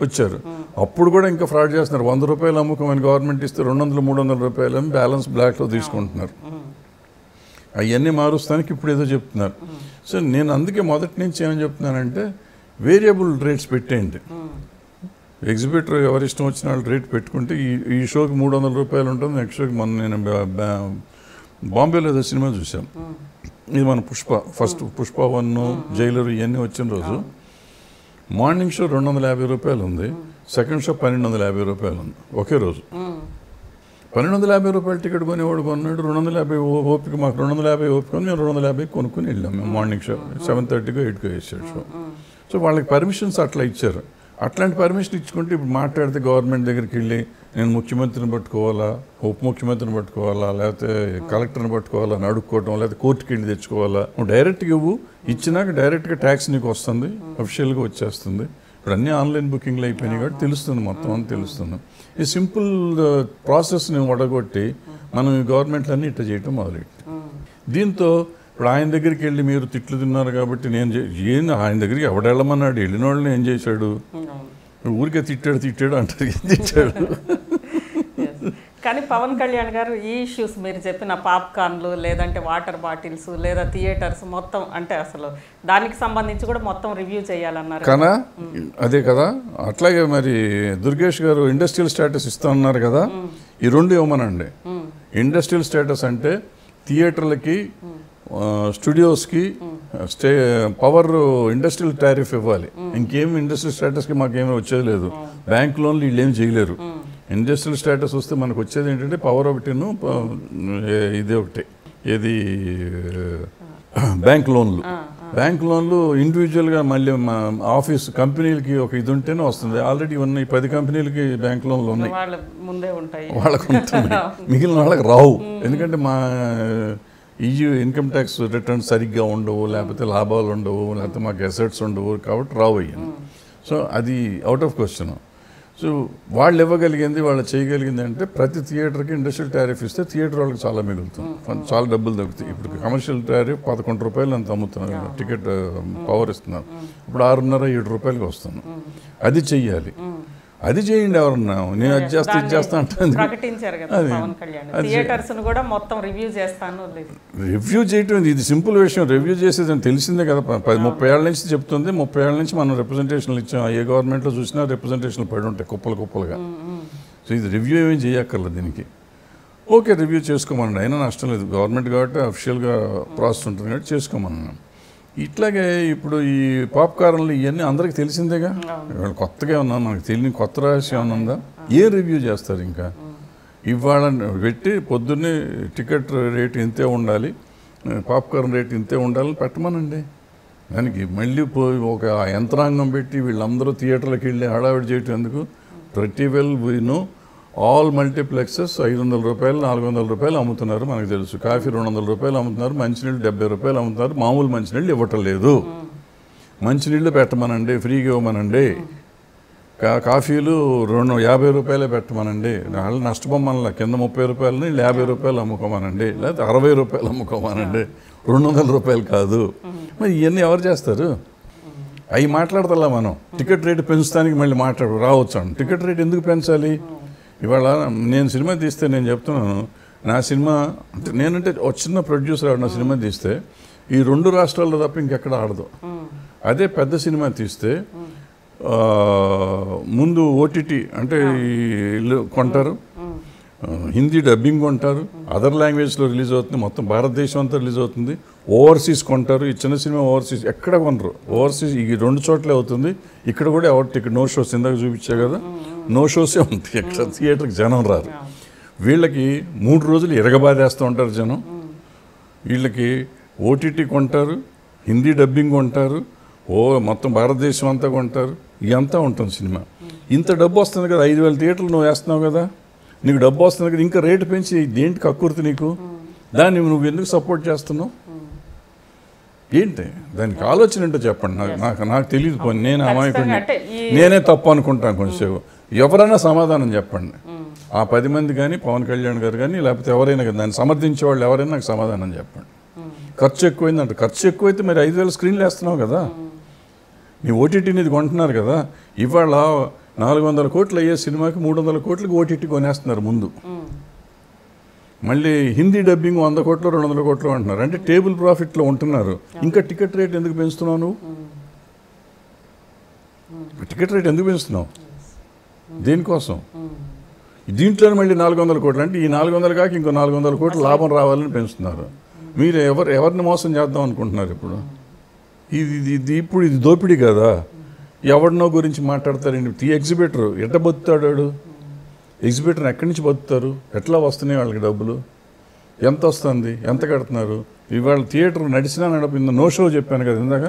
వచ్చారు. అప్పుడు కూడా ఇంకా ఫ్రాడ్ చేస్తున్నారు. 100 రూపాయలు అమ్ముకోమని గవర్నమెంట్ ఇస్తే 200-300 రూపాయలు అని బ్యాలెన్స్ బ్లాక్లో తీసుకుంటున్నారు. అవన్నీ మారుస్తానికి ఇప్పుడు ఏదో చెప్తున్నారు. సో నేను అందుకే మొదటి నుంచి ఏమని చెప్తున్నానంటే వేరియబుల్ రేట్స్ పెట్టేయండి. ఎగ్జిబిటర్ ఎవరి ఇష్టం వచ్చిన వాళ్ళు రేట్ పెట్టుకుంటే ఈ షోకి 300 రూపాయలు ఉంటుంది, నెక్స్ట్ షోకి నేను బాంబేలో ఏదో సినిమా చూసాం. ఇది మన పుష్ప 1, జైలర్ ఇవన్నీ వచ్చిన రోజు మార్నింగ్ షో 250 రూపాయలు ఉంది, సెకండ్ షో 1250 రూపాయలు ఉంది ఒకే రోజు. 1250 రూపాయలు టికెట్ కొనేవాడు కొన్నాడు, 250 ఓపిక, మాకు 250 ఓపిక, మేము 250 కొనుక్కొని వెళ్ళాం. మేము మార్నింగ్ షో 7:30కో 8కో వేసాడు షో. సో వాళ్ళకి పర్మిషన్స్ అట్లా ఇచ్చారు. అట్లాంటి పర్మిషన్ ఇచ్చుకుంటే ఇప్పుడు మాట్లాడితే గవర్నమెంట్ దగ్గరికి వెళ్ళి నేను ముఖ్యమంత్రిని పట్టుకోవాలా, ఉప ముఖ్యమంత్రిని పట్టుకోవాలా, లేకపోతే కలెక్టర్ని పట్టుకోవాలా అని అడుక్కోవటం, లేకపోతే కోర్టుకి వెళ్ళి తెచ్చుకోవాలా. నువ్వు డైరెక్ట్గా ఇవ్వు, ఇచ్చినాక డైరెక్ట్గా ట్యాక్స్ నీకు వస్తుంది, అఫిషియల్గా వచ్చేస్తుంది. ఇప్పుడు అన్నీ ఆన్లైన్ బుకింగ్లు అయిపోయినాయి కాబట్టి తెలుస్తుంది, మొత్తం అని తెలుస్తుంది. ఈ సింపుల్ ప్రాసెస్ని వడగొట్టి మనం ఈ గవర్నమెంట్లు అన్నీ ఇట్లా చేయటం మొదలెట్టి, దీంతో ఇప్పుడు ఆయన దగ్గరికి వెళ్ళి మీరు తిట్లు తిన్నారు కాబట్టి నేను ఆయన దగ్గరికి ఎవడెళ్ళమన్నాడు, వెళ్ళిన వాళ్ళని ఏం చేశాడు, ఊరికే తిట్టాడు అంటారు, ఏం తిట్టాడు. కానీ పవన్ కళ్యాణ్ గారు ఈ ఇష్యూస్ మీరు చెప్పిన పాప్కార్న్లు, లేదంటే వాటర్ బాటిల్స్, లేదా థియేటర్స్ మొత్తం అంటే అసలు దానికి సంబంధించి కూడా మొత్తం రివ్యూ చేయాలన్నారు కదా. అదే కదా. అట్లాగే మరి దుర్గేష్ గారు ఇండస్ట్రియల్ స్టేటస్ ఇస్తా ఉన్నారు కదా, ఈ 2 ఇవ్వమనండి. ఇండస్ట్రియల్ స్టేటస్ అంటే థియేటర్లకి స్టూడియోస్కి పవర్ ఇండస్ట్రియల్ టారిఫ్ ఇవ్వాలి. ఇంకేం ఇండస్ట్రియల్ స్టేటస్కి మాకేమీ వచ్చేది లేదు. బ్యాంక్ లోన్లు వీళ్ళు ఏం చేయలేరు. ఇండస్ట్రియల్ స్టేటస్ వస్తే మనకు వచ్చేది ఏంటంటే పవర్ ఒకటిను ఇది ఒకటి ఏది బ్యాంక్ లోన్లు. బ్యాంక్ లోన్లు ఇండివిజువల్గా మళ్ళీ ఆఫీస్ కంపెనీలకి ఒక ఇది ఉంటేనే వస్తుంది. ఆల్రెడీ ఉన్నాయి 10 కంపెనీలకి బ్యాంక్ లోన్లు ఉన్నాయి, వాళ్ళకు ఉంటున్నాయి, మిగిలిన వాళ్ళకి రావు. ఎందుకంటే మా ఇన్కమ్ ట్యాక్స్ రిటర్న్స్ సరిగ్గా ఉండవు, లేకపోతే లాభాలు ఉండవు, లేకపోతే మాకు అసెట్స్ ఉండవు, కాబట్టి రావు అయ్యాను. సో అది అవుట్ ఆఫ్ క్వశ్చన్. సో వాళ్ళు ఇవ్వగలిగింది, వాళ్ళు చేయగలిగింది అంటే ప్రతి థియేటర్కి ఇండస్ట్రియల్ టారిఫ్ ఇస్తే థియేటర్ వాళ్ళకి చాలా మిగులుతుంది, చాలా డబ్బులు తగ్గుతాయి. ఇప్పుడు కమర్షియల్ టారిఫ్ 11 రూపాయలు అంత అమ్ముతున్నారు, టికెట్ పవర్ ఇస్తున్నారు. ఇప్పుడు 6.5-7 రూపాయలకి వస్తున్నాం. అది చెయ్యాలి, అది చేయండి. ఎవరన్నా నేను అది చేస్తా ఇది చేస్తా అంటే రివ్యూ చేయటం ఇది సింపుల్ విషయం. రివ్యూ చేసేది అని తెలిసిందే కదా. 30 ఏళ్ళ నుంచి చెప్తుంది. 30 ఏళ్ళ నుంచి మనం రిప్రజెంటేషన్లు ఇచ్చాం. ఏ గవర్నమెంట్లో చూసినా రిప్రజెంటేషన్లు పడి ఉంటాయి కుప్పలుగా. సో ఇది రివ్యూ ఏమీ చేయక్కర్లేదు దీనికి. ఓకే, రివ్యూ చేసుకోమనండి, అయినా నష్టం లేదు. గవర్నమెంట్ కాబట్టి అఫిషియల్గా ప్రాసెస్ ఉంటుంది కాబట్టి చేసుకోమన్నాను. ఇట్లాగే ఇప్పుడు ఈ పాప్కార్న్లు ఇవన్నీ అందరికి తెలిసిందేగా. ఇవాళ కొత్తగా ఉన్నా, మనకు తెలియని కొత్త రహస్యం ఏమైనా ఉందా? ఏ రివ్యూ చేస్తారు? ఇంకా ఇవాళ పెట్టి పొద్దున్నే టికెట్ రేట్ ఇంతే ఉండాలి, పాప్కార్న్ రేట్ ఇంతే ఉండాలని పెట్టమనండి. దానికి మళ్ళీ పోయి ఒక యంత్రాంగం పెట్టి వీళ్ళందరూ థియేటర్లకు వెళ్ళి హడావిడి చేయటం ఎందుకు? ప్రతి well we know all multiplexes 500 రూపాయలు 400 రూపాయలు అమ్ముతున్నారు, మనకు తెలుసు. కాఫీ 200 రూపాయలు అమ్ముతున్నారు, మంచినీళ్ళు 70 రూపాయలు అమ్ముతున్నారు. మామూలు మంచినీళ్ళు ఇవ్వటం లేదు. మంచినీళ్ళు పెట్టమనండి, ఫ్రీగా ఇవ్వమనండి. కాఫీలు 50 రూపాయలే పెట్టమనండి. వాళ్ళు నష్టపోమనలా, కింద 30 రూపాయలని 50 రూపాయలు అమ్ముకోమనండి, లేకపోతే 60 రూపాయలు అమ్ముకోమనండి, 200 రూపాయలు కాదు. మరి ఇవన్నీ ఎవరు చేస్తారు? అవి మాట్లాడతలా మనం. టికెట్ రేటు పెంచడానికి మళ్ళీ రావచ్చు. టికెట్ రేట్ ఎందుకు పెంచాలి? ఇవాళ నేను సినిమా తీస్తే నేను చెప్తున్నాను, నా సినిమా అంటే నేనంటే ఒక చిన్న ప్రొడ్యూసర్ నా సినిమా తీస్తే ఈ 2 రాష్ట్రాల్లో తప్ప ఇంకెక్కడ ఆడదు. అదే పెద్ద సినిమా తీస్తే ముందు ఓటీటీ అంటే కొంటారు, హిందీ డబ్బింగ్ కొంటారు, అదర్ లాంగ్వేజ్లో రిలీజ్ అవుతుంది, మొత్తం భారతదేశం అంతా రిలీజ్ అవుతుంది. ఓవర్సీస్ కొంటారు. ఈ చిన్న సినిమా ఓవర్సీస్ ఎక్కడ కొనరు. ఓవర్సీస్ ఈ 2 చోట్లే అవుతుంది. ఇక్కడ కూడా ఎవరు టికెట్ నో షోస్ ఇందాక చూపించా కదా, నో షోసే ఉంటాయి. ఎక్కడ థియేటర్కి జనం రారు. వీళ్ళకి 3 రోజులు ఎరగబాదేస్తూ ఉంటారు జనం. వీళ్ళకి ఓటీటీ కొంటారు, హిందీ డబ్బింగ్ కొంటారు, మొత్తం భారతదేశం అంతా కొంటారు. ఇదంతా ఉంటుంది సినిమా. ఇంత డబ్బు వస్తుంది కదా, 5,000 థియేటర్లు నువ్వు వేస్తున్నావు కదా, నీకు డబ్బు వస్తుంది కదా, ఇంకా రేటు పెంచి దేంటి కక్కుర్తి నీకు? దాన్ని నువ్వు ఎందుకు సపోర్ట్ చేస్తున్నావు? ఏంటి దానికి ఆలోచన ఏంటో చెప్పండి. నాకు తెలియదు. నేను అమాయకుడిని, నేనే తప్పు అనుకుంటాను కొంచెం. ఎవరైనా సమాధానం చెప్పండి. ఆ 10 మంది కానీ, పవన్ కళ్యాణ్ గారు కానీ, లేకపోతే ఎవరైనా కానీ, దాన్ని సమర్థించే వాళ్ళు ఎవరైనా నాకు సమాధానం చెప్పండి. ఖర్చు ఎక్కువైందంట. ఖర్చు ఎక్కువైతే మరి 5,000 స్క్రీన్లు వేస్తున్నావు కదా, నీ ఓటీటీ అనేది కొంటున్నారు కదా. ఇవాళ 400 కోట్లు అయ్యే సినిమాకి 300 కోట్లకి ఓటీటీ కొనేస్తున్నారు ముందు. మళ్ళీ హిందీ డబ్బింగ్ 100 కోట్లు 200 కోట్లు అంటున్నారు. అంటే టేబుల్ ప్రాఫిట్లో ఉంటున్నారు. ఇంకా టికెట్ రేట్ ఎందుకు పెంచుతున్నావు నువ్వు? టికెట్ రేట్ ఎందుకు పెంచుతున్నావు? దేనికోసం? దీంట్లో మళ్ళీ 400 కోట్లు అంటే ఈ 400 కాక ఇంకో 400 కోట్లు లాభం రావాలని పెంచుతున్నారు. మీరు ఎవరిని మోసం చేద్దాం అనుకుంటున్నారు ఇప్పుడు? ఇప్పుడు ఇది దోపిడీ కదా. ఎవరినో గురించి మాట్లాడతారండి. ఎగ్జిబిటర్ ఎట్లా బతుకుతాడు? ఎగ్జిబిటర్ ఎక్కడి నుంచి బతుకుతారు? ఎట్లా వస్తున్నాయి వాళ్ళకి డబ్బులు? ఎంత వస్తుంది? ఎంత కడుతున్నారు? ఇవాళ థియేటర్ నడిచినా నడిపింది. నో షో చెప్పాను కదా ఇందాక.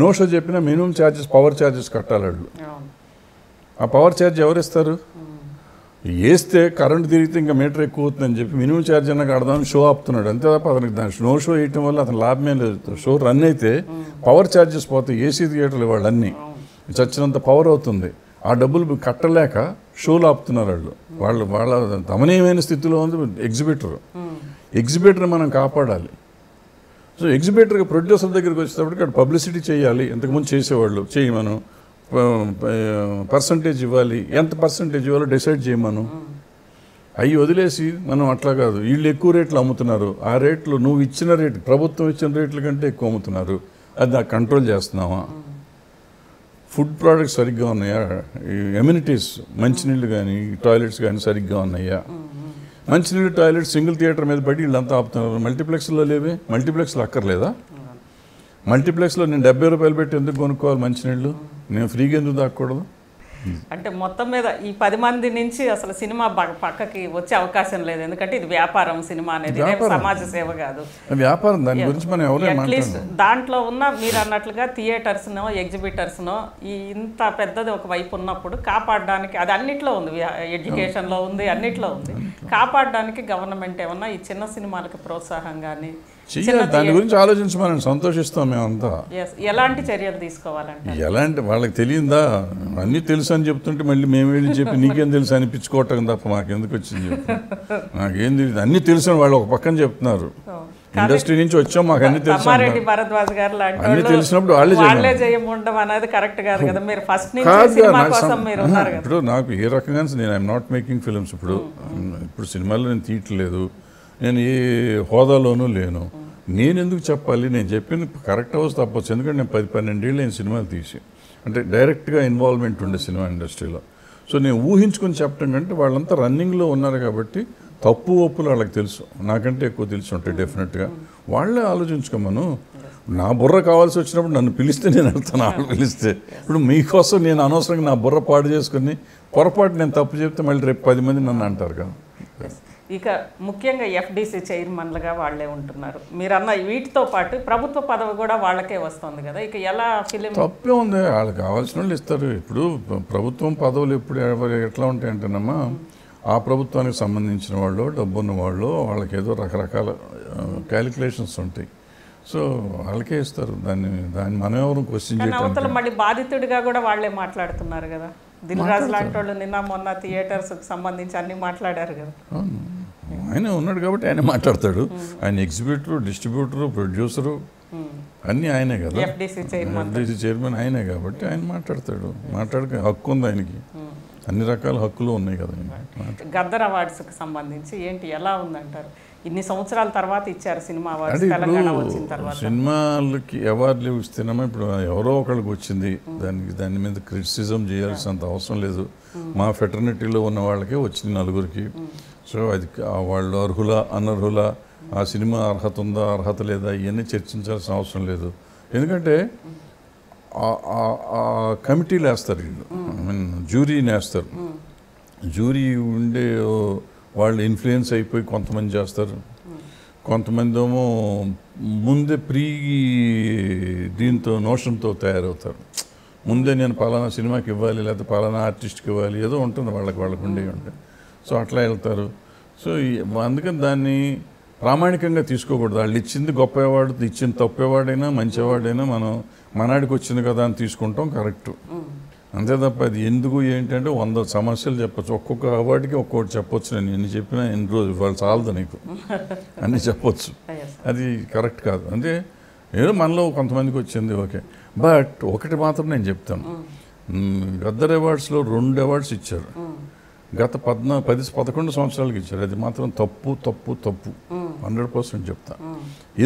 నో షో చెప్పినా మినిమం ఛార్జెస్, పవర్ ఛార్జెస్ కట్టాలి వాళ్ళు. ఆ పవర్ ఛార్జ్ ఎవరు ఇస్తారు? వేస్తే కరెంటు తిరిగితే ఇంకా మీటర్ ఎక్కువ అవుతుందని చెప్పి మినిమం ఛార్జ్ అన్నా కడదామని షో ఆపుతున్నాడు. అంతే తప్ప అతనికి దాని నో షో వేయటం వల్ల అతను లాభమే లేదు. షో రన్ అయితే పవర్ ఛార్జెస్ పోతాయి. ఏసీ థియేటర్లు వాళ్ళన్నీ చచ్చినంత పవర్ అవుతుంది. ఆ డబ్బులు కట్టలేక షోలు ఆపుతున్నారు వాళ్ళు. వాళ్ళ దమనీయమైన స్థితిలో ఉంది ఎగ్జిబిటర్. ఎగ్జిబిటర్ మనం కాపాడాలి. సో ఎగ్జిబిటర్కి ప్రొడ్యూసర్ దగ్గరికి వచ్చేటప్పటికి అక్కడ పబ్లిసిటీ చేయాలి. ఇంతకుముందు చేసేవాళ్ళు చేయమను, పర్సంటేజ్ ఇవ్వాలి, ఎంత పర్సంటేజ్ ఇవ్వాలో డిసైడ్ చేయమను. అవి వదిలేసి మనం అట్లా కాదు, వీళ్ళు ఎక్కువ రేట్లు అమ్ముతున్నారు, ఆ రేట్లు నువ్వు ఇచ్చిన రేటు, ప్రభుత్వం ఇచ్చిన రేట్ల కంటే ఎక్కువ అమ్ముతున్నారు, అది నాకు కంట్రోల్ చేస్తున్నావా? ఫుడ్ ప్రోడక్ట్స్ సరిగ్గా ఉన్నాయా? ఎమ్యూనిటీస్ మంచినీళ్ళు కానీ టాయిలెట్స్ కానీ సరిగ్గా ఉన్నాయా? మంచినీళ్ళు టాయిలెట్ సింగిల్ థియేటర్ మీద పడి వీళ్ళంతా ఆపుతున్నారు. మల్టీప్లెక్స్లో లేవే, మల్టీప్లెక్స్లో అక్కర్లేదా? మల్టీప్లెక్స్లో నేను 70 రూపాయలు పెట్టి ఎందుకు కొనుక్కోవాలి మంచినీళ్ళు? నేను ఫ్రీగా ఎందుకు తాకూడదు? అంటే మొత్తం మీద ఈ 10 మంది నుంచి అసలు సినిమా పక్కకి వచ్చే అవకాశం లేదు. ఎందుకంటే ఇది వ్యాపారం, సినిమా అనేది సమాజ సేవ కాదు, వ్యాపారం. దాని గురించి మనం ఎవరైనా అట్లీస్ట్ దాంట్లో ఉన్న మీరు అన్నట్లుగా థియేటర్స్నో ఎగ్జిబిటర్స్నో ఈ ఇంత పెద్దది ఒక వైపు ఉన్నప్పుడు కాపాడడానికి, అది అన్నిట్లో ఉంది, ఎడ్యుకేషన్లో ఉంది, అన్నిట్లో ఉంది, కాపాడడానికి గవర్నమెంట్ ఏమన్నా ఈ చిన్న సినిమాలకు ప్రోత్సాహం కానీ చెయ్యాలి. దాని గురించి ఆలోచించమని సంతోషిస్తాం మేమంతా. ఎలాంటి చర్యలు తీసుకోవాలంటే? ఎలాంటి వాళ్ళకి తెలియదా? అన్నీ తెలుసు అని చెప్తుంటే మళ్ళీ మేము వెళ్ళి చెప్పి నీకేం తెలుసు అనిపించుకోవటం తప్ప మాకెందుకు వచ్చింది చెప్పి. నాకేం తెలియదు, అన్నీ తెలుసు అని వాళ్ళు ఒక పక్కన చెప్తున్నారు. ఇండస్ట్రీ నుంచి వచ్చాం, మాకు అన్ని తెలుసు. తమ్మారెడ్డి భరద్వాజ్ గారు అన్ని తెలిసినప్పుడు వాళ్ళే చేయమండం అనేది కరెక్ట్ కాదు కదా. మీరు ఫస్ట్ నుంచి సినిమా కోసం మీరు ఉన్నారు కదా. ఇప్పుడు నాకు ఏ రకంగా నేను ఐఎమ్ నాట్ మేకింగ్ ఫిల్మ్స్. ఇప్పుడు సినిమాల్లో నేను తీయట్లేదు, నేను ఏ హోదాలోనూ లేను. నేను ఎందుకు చెప్పాలి? నేను చెప్పింది కరెక్ట్ అవ్వచ్చు తప్పవచ్చు. ఎందుకంటే నేను 10-12 ఏళ్ళు నేను సినిమాలు తీసి, అంటే డైరెక్ట్గా ఇన్వాల్వ్మెంట్ ఉండే సినిమా ఇండస్ట్రీలో. సో నేను ఊహించుకొని చెప్పడం కంటే వాళ్ళంతా రన్నింగ్లో ఉన్నారు కాబట్టి తప్పు ఒప్పులు వాళ్ళకి తెలుసు, నాకంటే ఎక్కువ తెలిసి ఉంటాయి డెఫినెట్గా. వాళ్ళే ఆలోచించుకోమను. నా బుర్ర కావాల్సి వచ్చినప్పుడు నన్ను పిలిస్తే నేను వెళ్తాను, వాళ్ళు పిలిస్తే. ఇప్పుడు మీకోసం నేను అనవసరంగా నా బుర్ర పాడు చేసుకుని పొరపాటు నేను తప్పు చెప్తే మళ్ళీ రేపు 10 మంది నన్ను అంటారు కదా. ఇక ముఖ్యంగా ఎఫ్డీసీ చైర్మన్లుగా వాళ్ళే ఉంటున్నారు. మీరు అన్న వీటితో పాటు ప్రభుత్వ పదవి కూడా వాళ్ళకే వస్తుంది కదా. ఇక ఎలా ఫిలిం తప్పే ఉంది, వాళ్ళకి కావాల్సిన వాళ్ళు ఇస్తారు. ఇప్పుడు ప్రభుత్వం పదవులు ఎప్పుడు ఎట్లా ఉంటాయంటేనమ్మా, ఆ ప్రభుత్వానికి సంబంధించిన వాళ్ళు, డబ్బున్న వాళ్ళు, వాళ్ళకి ఏదో రకరకాల క్యాలిక్యులేషన్స్ ఉంటాయి. సో వాళ్ళకే ఇస్తారు. దాన్ని మనం ఎవరు క్వశ్చన్ చేయడం. మళ్ళీ బాధితుడిగా కూడా వాళ్ళే మాట్లాడుతున్నారు కదా. దిల్ రాజు లాంటి వాళ్ళు నిన్న మొన్న థియేటర్స్కి సంబంధించి అన్ని మాట్లాడారు కదా. ఆయన ఉన్నాడు కాబట్టి ఆయన మాట్లాడతాడు. ఆయన ఎగ్జిబ్యూటరు, డిస్ట్రిబ్యూటరు, ప్రొడ్యూసరు అన్నీ ఆయనే కదా. ఎఫ్డీసీ చైర్మన్ ఆయనే కాబట్టి ఆయన మాట్లాడతాడు. మాట్లాడక హక్కు ఉంది ఆయనకి, అన్ని రకాల హక్కులు ఉన్నాయి కదా. గద్దర్ అవార్డ్స్కి సంబంధించి ఏంటి, ఎలా ఉందంటారు? ఇన్ని సంవత్సరాల తర్వాత ఇచ్చారు సినిమా అవార్డ్స్, తెలంగాణ వచ్చిన తర్వాత. సినిమాలకి అవార్డులు ఇస్తున్నామా, ఇప్పుడు ఎవరో ఒకళ్ళకి వచ్చింది, దాని మీద క్రిటిసిజం చేయాల్సినంత అవసరం లేదు. మా ఫెటర్నిటీలో ఉన్న వాళ్ళకే వచ్చింది 4గురికి. సో అది వాళ్ళు అర్హులా అనర్హులా, ఆ సినిమా అర్హత ఉందా అర్హత లేదా, ఇవన్నీ చర్చించాల్సిన అవసరం లేదు. ఎందుకంటే కమిటీలు వేస్తారు వీళ్ళు, జ్యూరీని వేస్తారు. జ్యూరీ ఉండే వాళ్ళు ఇన్ఫ్లుయెన్స్ అయిపోయి కొంతమంది చేస్తారు, కొంతమంది ఏమో ముందే దీంతో నోషన్తో తయారవుతారు. ముందే నేను పలానా సినిమాకి ఇవ్వాలి, లేకపోతే పలానా ఆర్టిస్ట్కి ఇవ్వాలి, ఏదో ఉంటుంది వాళ్ళకు ఉండేవి ఉంటాయి. సో అట్లా వెళ్తారు. సో అందుకని దాన్ని ప్రామాణికంగా తీసుకోకూడదు. వాళ్ళు ఇచ్చింది గొప్ప అవార్డు, ఇచ్చింది తప్పు అవార్డైనా మంచి అవార్డైనా మనం మనాడికి వచ్చింది కదా అని తీసుకుంటాం, కరెక్టు. అంతే తప్ప అది ఎందుకు ఏంటంటే 100 సమస్యలు చెప్పచ్చు. ఒక్కొక్క అవార్డుకి ఒక్కొక్కటి చెప్పొచ్చు. నేను ఎన్ని చెప్పినా ఎన్ని రోజులు వాళ్ళు చాలదు నీకు అన్నీ చెప్పొచ్చు. అది కరెక్ట్ కాదు. అంటే ఏదో మనలో కొంతమందికి వచ్చింది, ఓకే. బట్ ఒకటి మాత్రం నేను చెప్తాను, గద్దర్ అవార్డ్స్లో 2 అవార్డ్స్ ఇచ్చారు. గత 10-11 సంవత్సరాలకి ఇచ్చారు. అది మాత్రం తప్పు 100% చెప్తా.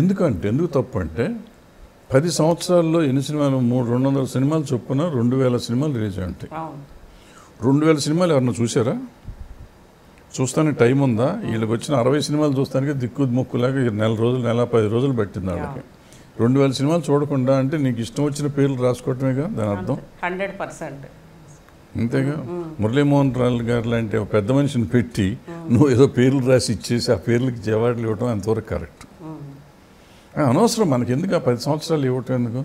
ఎందుకు తప్పు అంటే 10 సంవత్సరాల్లో ఎన్ని సినిమాలు, 200 సినిమాలు చొప్పున 2000 సినిమాలు రిలీజ్ అయి ఉంటాయి. 2000 సినిమాలు ఎవరన్నా చూసారా? చూస్తానికి టైం ఉందా? వీళ్ళకి వచ్చిన 60 సినిమాలు చూస్తానికి దిక్కు మొక్కులాగా నెల 10 రోజులు పట్టింది వాళ్ళకి. 2000 సినిమాలు చూడకుండా అంటే నీకు ఇష్టం వచ్చిన పేర్లు రాసుకోవటమేగా దాని అర్థం. 100% అంతేగా. మురళీమోహన్ రావు గారు లాంటి ఒక పెద్ద మనిషిని పెట్టి నువ్వు ఏదో పేర్లు రాసి ఇచ్చేసి ఆ పేర్లకి అవార్డులు ఇవ్వడం అంతవరకు కరెక్ట్. అనవసరం మనకి ఎందుకు ఆ 10 సంవత్సరాలు ఇవ్వటం ఎందుకు?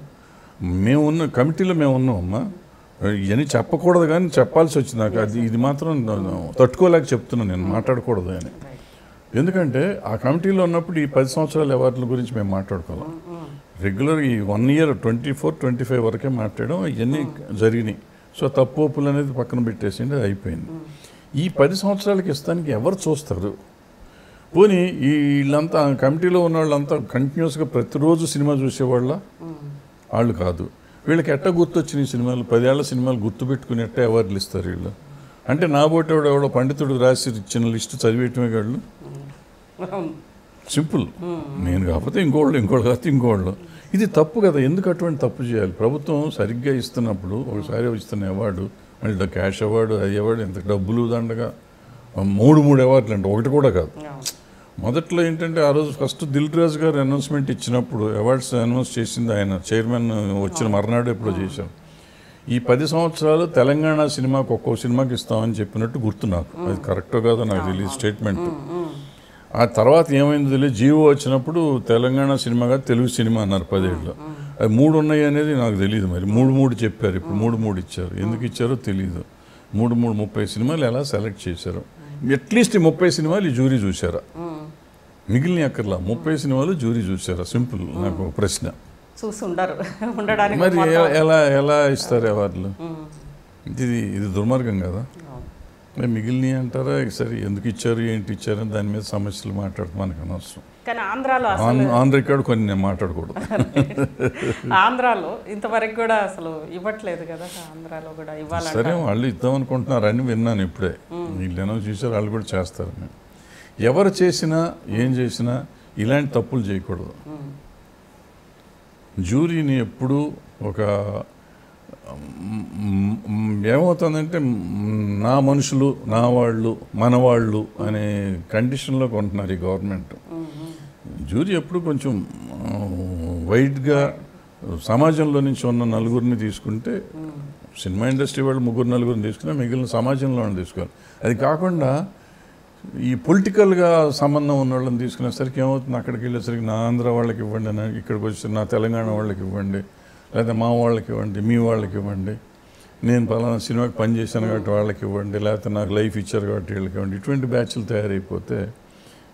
కమిటీలో మేము ఉన్నాం అమ్మా. ఇవన్నీ చెప్పకూడదు కానీ చెప్పాల్సి వచ్చింది నాకు. ఇది మాత్రం తట్టుకోలేక చెప్తున్నాను, నేను మాట్లాడకూడదు అని. ఎందుకంటే ఆ కమిటీలో ఉన్నప్పుడు ఈ 10 సంవత్సరాల అవార్డుల గురించి మేము మాట్లాడుకోవాలి. రెగ్యులర్ ఈ 1 year 24-25 వరకే మాట్లాడడం, ఇవన్నీ జరిగినాయి. సో తప్పు ఒప్పులు అనేది పక్కన పెట్టేసింది, అది అయిపోయింది. ఈ 10 సంవత్సరాలకి ఇస్తానికి ఎవరు చూస్తారు? పోనీ వీళ్ళంతా కమిటీలో ఉన్న వాళ్ళంతా కంటిన్యూస్గా ప్రతిరోజు సినిమా చూసేవాళ్ళ వాళ్ళు కాదు. వీళ్ళకి ఎట్ట గుర్తొచ్చినాయి సినిమాలు? 10 ఏళ్ల సినిమాలు గుర్తుపెట్టుకుని ఎట్ట అవార్డులు ఇస్తారు వీళ్ళు? అంటే నా బోటేవాడు ఎవడో పండితుడు రాసి ఇచ్చిన లిస్టు చదివేయటమే వాళ్ళు. సింపుల్. నేను కాకపోతే ఇంకోళ్ళు కాకపోతే ఇంకోళ్ళు. ఇది తప్పు కదా. ఎందుకు అటువంటి తప్పు చేయాలి? ప్రభుత్వం సరిగ్గా ఇస్తున్నప్పుడు ఒకసారి ఇస్తున్న అవార్డు, మళ్ళీ క్యాష్ అవార్డు, అది అవార్డు, ఎంత డబ్బులు దండగా మూడు అవార్డులు అంటే ఒకటి కూడా కాదు. మొదట్లో ఏంటంటే ఆ రోజు ఫస్ట్ దిల్ రాజు గారు అనౌన్స్మెంట్ ఇచ్చినప్పుడు అవార్డ్స్ అనౌన్స్ చేసింది ఆయన చైర్మన్ వచ్చిన మర్నాడు ఎప్పుడో చేశాం. ఈ 10 సంవత్సరాలు తెలంగాణ సినిమాకు ఒక్కో సినిమాకి ఇస్తామని చెప్పినట్టు గుర్తు నాకు. అది కరెక్టో కాదో నాకు తెలియదు స్టేట్మెంట్. ఆ తర్వాత ఏమైందో తెలియదు, జీవో వచ్చినప్పుడు తెలంగాణ సినిమా కాదు తెలుగు సినిమా అన్నారు 10 ఏళ్ళు. అది 3 ఉన్నాయి అనేది నాకు తెలియదు. మరి 3 చెప్పారు, ఇప్పుడు 3 ఇచ్చారు. ఎందుకు ఇచ్చారో తెలియదు. 30 సినిమాలు ఎలా సెలెక్ట్ చేశారు? అట్లీస్ట్ 30 సినిమాలు ఈ జ్యూరీ చూసారా? మిగిలిన అక్కర్లా 30 సినిమాలు జ్యూరీ చూసారా? సింపుల్ నాకు ఒక ప్రశ్న. చూసి ఉండరు ఉండడానికి. మరి ఎలా ఇస్తారు అవార్డులు? ఇది దుర్మార్గం కదా. మిగిలిన అంటారా? సరే ఎందుకు ఇచ్చారు ఏంటి ఇచ్చారని దాని మీద సమస్యలు మాట్లాడుతూ మనకు అనవసరం. కానీ ఆంధ్రాలో ఆన్ రికార్డ్ కొన్ని నేను మాట్లాడకూడదు. ఆంధ్రాలో ఇంతవరకు కూడా అసలు ఇవ్వట్లేదు కదా. ఆంధ్రాలో కూడా ఇవ్వాలి. సరే వాళ్ళు ఇద్దాం అనుకుంటున్నారు అని విన్నాను ఇప్పుడే. వీళ్ళేనో చూసారు, వాళ్ళు కూడా చేస్తారని. ఎవరు చేసినా ఏం చేసినా ఇలాంటి తప్పులు చేయకూడదు. జ్యూరీని ఎప్పుడు ఒక ఏమవుతుందంటే నా మనుషులు, నా వాళ్ళు, మన వాళ్ళు అనే కండిషన్లో కొంటున్నారు ఈ గవర్నమెంట్. జ్యూరీ ఎప్పుడు కొంచెం వైడ్గా సమాజంలో నుంచి ఉన్న నలుగురిని తీసుకుంటే, సినిమా ఇండస్ట్రీ వాళ్ళు 3-4 తీసుకున్నా మిగిలిన సమాజంలో తీసుకోవాలి. అది కాకుండా ఈ పొలిటికల్గా సంబంధం ఉన్న వాళ్ళని తీసుకునేసరికి ఏమవుతుంది, అక్కడికి వెళ్ళేసరికి నా ఆంధ్ర వాళ్ళకి ఇవ్వండి, ఇక్కడికి వచ్చి నా తెలంగాణ వాళ్ళకి ఇవ్వండి, లేదా మా వాళ్ళకి ఇవ్వండి, మీ వాళ్ళకి ఇవ్వండి, నేను పలానా సినిమాకి పనిచేశాను కాబట్టి వాళ్ళకి ఇవ్వండి, లేకపోతే నాకు లైఫ్ ఇచ్చారు కాబట్టి వీళ్ళకి ఇవ్వండి. ఇటువంటి బ్యాచ్లు తయారైపోతే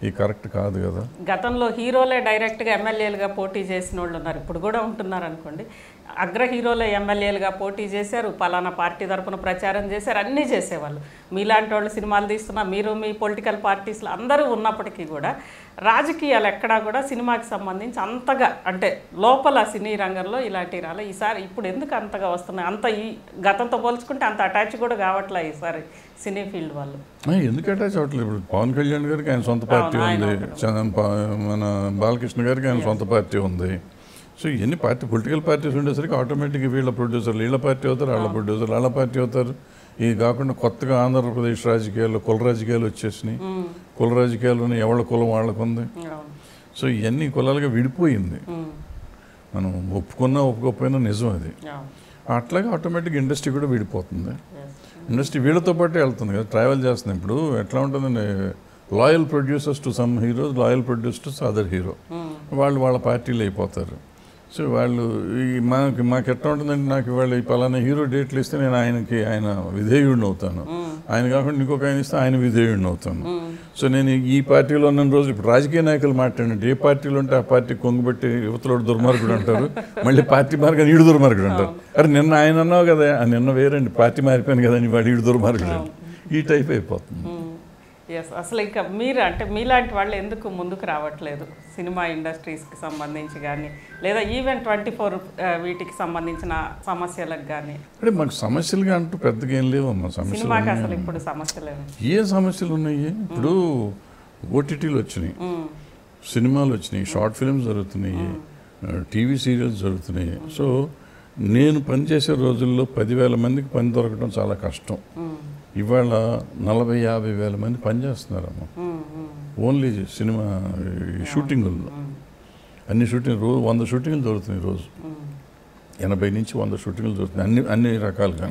ఈ కరెక్ట్ కాదు కదా. గతంలో హీరోలే డైరెక్ట్గా ఎమ్మెల్యేలుగా పోటీ చేసిన వాళ్ళు ఉన్నారు, ఇప్పుడు కూడా ఉంటున్నారు అనుకోండి. అగ్ర హీరోలే ఎమ్మెల్యేలుగా పోటీ చేశారు, పలానా పార్టీ తరఫున ప్రచారం చేశారు, అన్నీ చేసేవాళ్ళు. మీలాంటి వాళ్ళు సినిమాలు తీస్తున్నా, మీరు మీ పొలిటికల్ పార్టీస్లో అందరూ ఉన్నప్పటికీ కూడా రాజకీయాలు ఎక్కడా కూడా సినిమాకి సంబంధించి అంతగా అంటే లోపల సినీ రంగంలో ఇలాంటివి రాలే. ఈసారి ఇప్పుడు ఎందుకు అంతగా వస్తున్నాయి? అంత ఈ గతంతో పోల్చుకుంటే అంత అటాచ్ కూడా కావట్లే ఈసారి సినీ ఫీల్డ్ వాళ్ళు. ఎందుకు అటాచ్ అవ్వట్లేదు? ఇప్పుడు పవన్ కళ్యాణ్ గారికి ఆయన సొంత పార్టీ ఉంది, మన బాలకృష్ణ గారికి ఆయన సొంత పార్టీ ఉంది. సో ఇవన్నీ పొలిటికల్ పార్టీస్ ఉండేసరికి ఆటోమేటిక్గా వీళ్ళ ప్రొడ్యూసర్లు వీళ్ళ పార్టీ అవుతారు, వాళ్ళ ప్రొడ్యూసర్లు వాళ్ళ పార్టీ అవుతారు. ఇది కాకుండా కొత్తగా ఆంధ్రప్రదేశ్ రాజకీయాల్లో కుల రాజకీయాలు వచ్చేసినాయి. కుల రాజకీయాల్లోనే ఎవరి కులం వాళ్ళకు ఉంది. సో ఇవన్నీ కులాలుగా విడిపోయింది. మనం ఒప్పుకున్నా ఒప్పుకోకపోయినా నిజం అది. అట్లాగే ఆటోమేటిక్గా ఇండస్ట్రీ కూడా విడిపోతుంది. ఇండస్ట్రీ వీళ్ళతో పాటే వెళ్తుంది కదా, ట్రావెల్ చేస్తుంది. ఇప్పుడు ఎట్లా ఉంటుందండి, loyal producers to some heroes, loyal producers other hero. వాళ్ళు వాళ్ళ పార్టీలు అయిపోతారు. సో వాళ్ళు మాకు ఎట్లా ఉంటుందంటే, నాకు ఇవాళ ఈ పలానా హీరో డేట్లు ఇస్తే నేను ఆయన విధేయుడిని అవుతాను, ఆయన కాకుండా ఇంకొక ఆయన ఇస్తే ఆయన విధేయుడిని అవుతాను. సో నేను ఈ పార్టీలో ఉన్న రోజు ఇప్పుడు రాజకీయ నాయకులు మాట్లాడండి, ఏ పార్టీలో ఉంటే ఆ పార్టీ కొంగుబెట్టి యువతలోడు దుర్మార్గుడు అంటారు, మళ్ళీ పార్టీ మార్గాన్ని ఈడు దుర్మార్గుడు అంటారు. అరే నిన్న ఆయన అన్నావు కదా, నిన్న వేరండి పార్టీ మారిపోయాను కదా వాడు ఈడు దుర్మార్గుడు అని ఈ టైప్ అయిపోతుంది. ఎస్, అసలు ఇంకా మీరు అంటే మీలాంటి వాళ్ళు ఎందుకు ముందుకు రావట్లేదు సినిమా ఇండస్ట్రీస్కి సంబంధించి కానీ, లేదా ఈవెన్ 24 వీటికి సంబంధించిన సమస్యలకు కానీ? అంటే మాకు సమస్యలుగా అంటూ పెద్దగా ఏం లేవమ్మా. సినిమాకి అసలు ఇప్పుడు సమస్యలు ఏ సమస్యలు ఉన్నాయి? ఇప్పుడు ఓటీటీలు వచ్చినాయి, సినిమాలు వచ్చినాయి, షార్ట్ ఫిల్మ్స్ జరుగుతున్నాయి, టీవీ సీరియల్స్ జరుగుతున్నాయి. సో నేను పనిచేసే రోజుల్లో 10,000 మందికి పని దొరకడం చాలా కష్టం. ఇవాళ 40-50 వేల మంది పనిచేస్తున్నారమ్మా ఓన్లీ సినిమా షూటింగుల్లో. అన్ని షూటింగ్ 100 షూటింగ్లు జరుగుతున్నాయి రోజు, 80 నుంచి 100 షూటింగ్లు జరుగుతున్నాయి అన్ని రకాలుగా.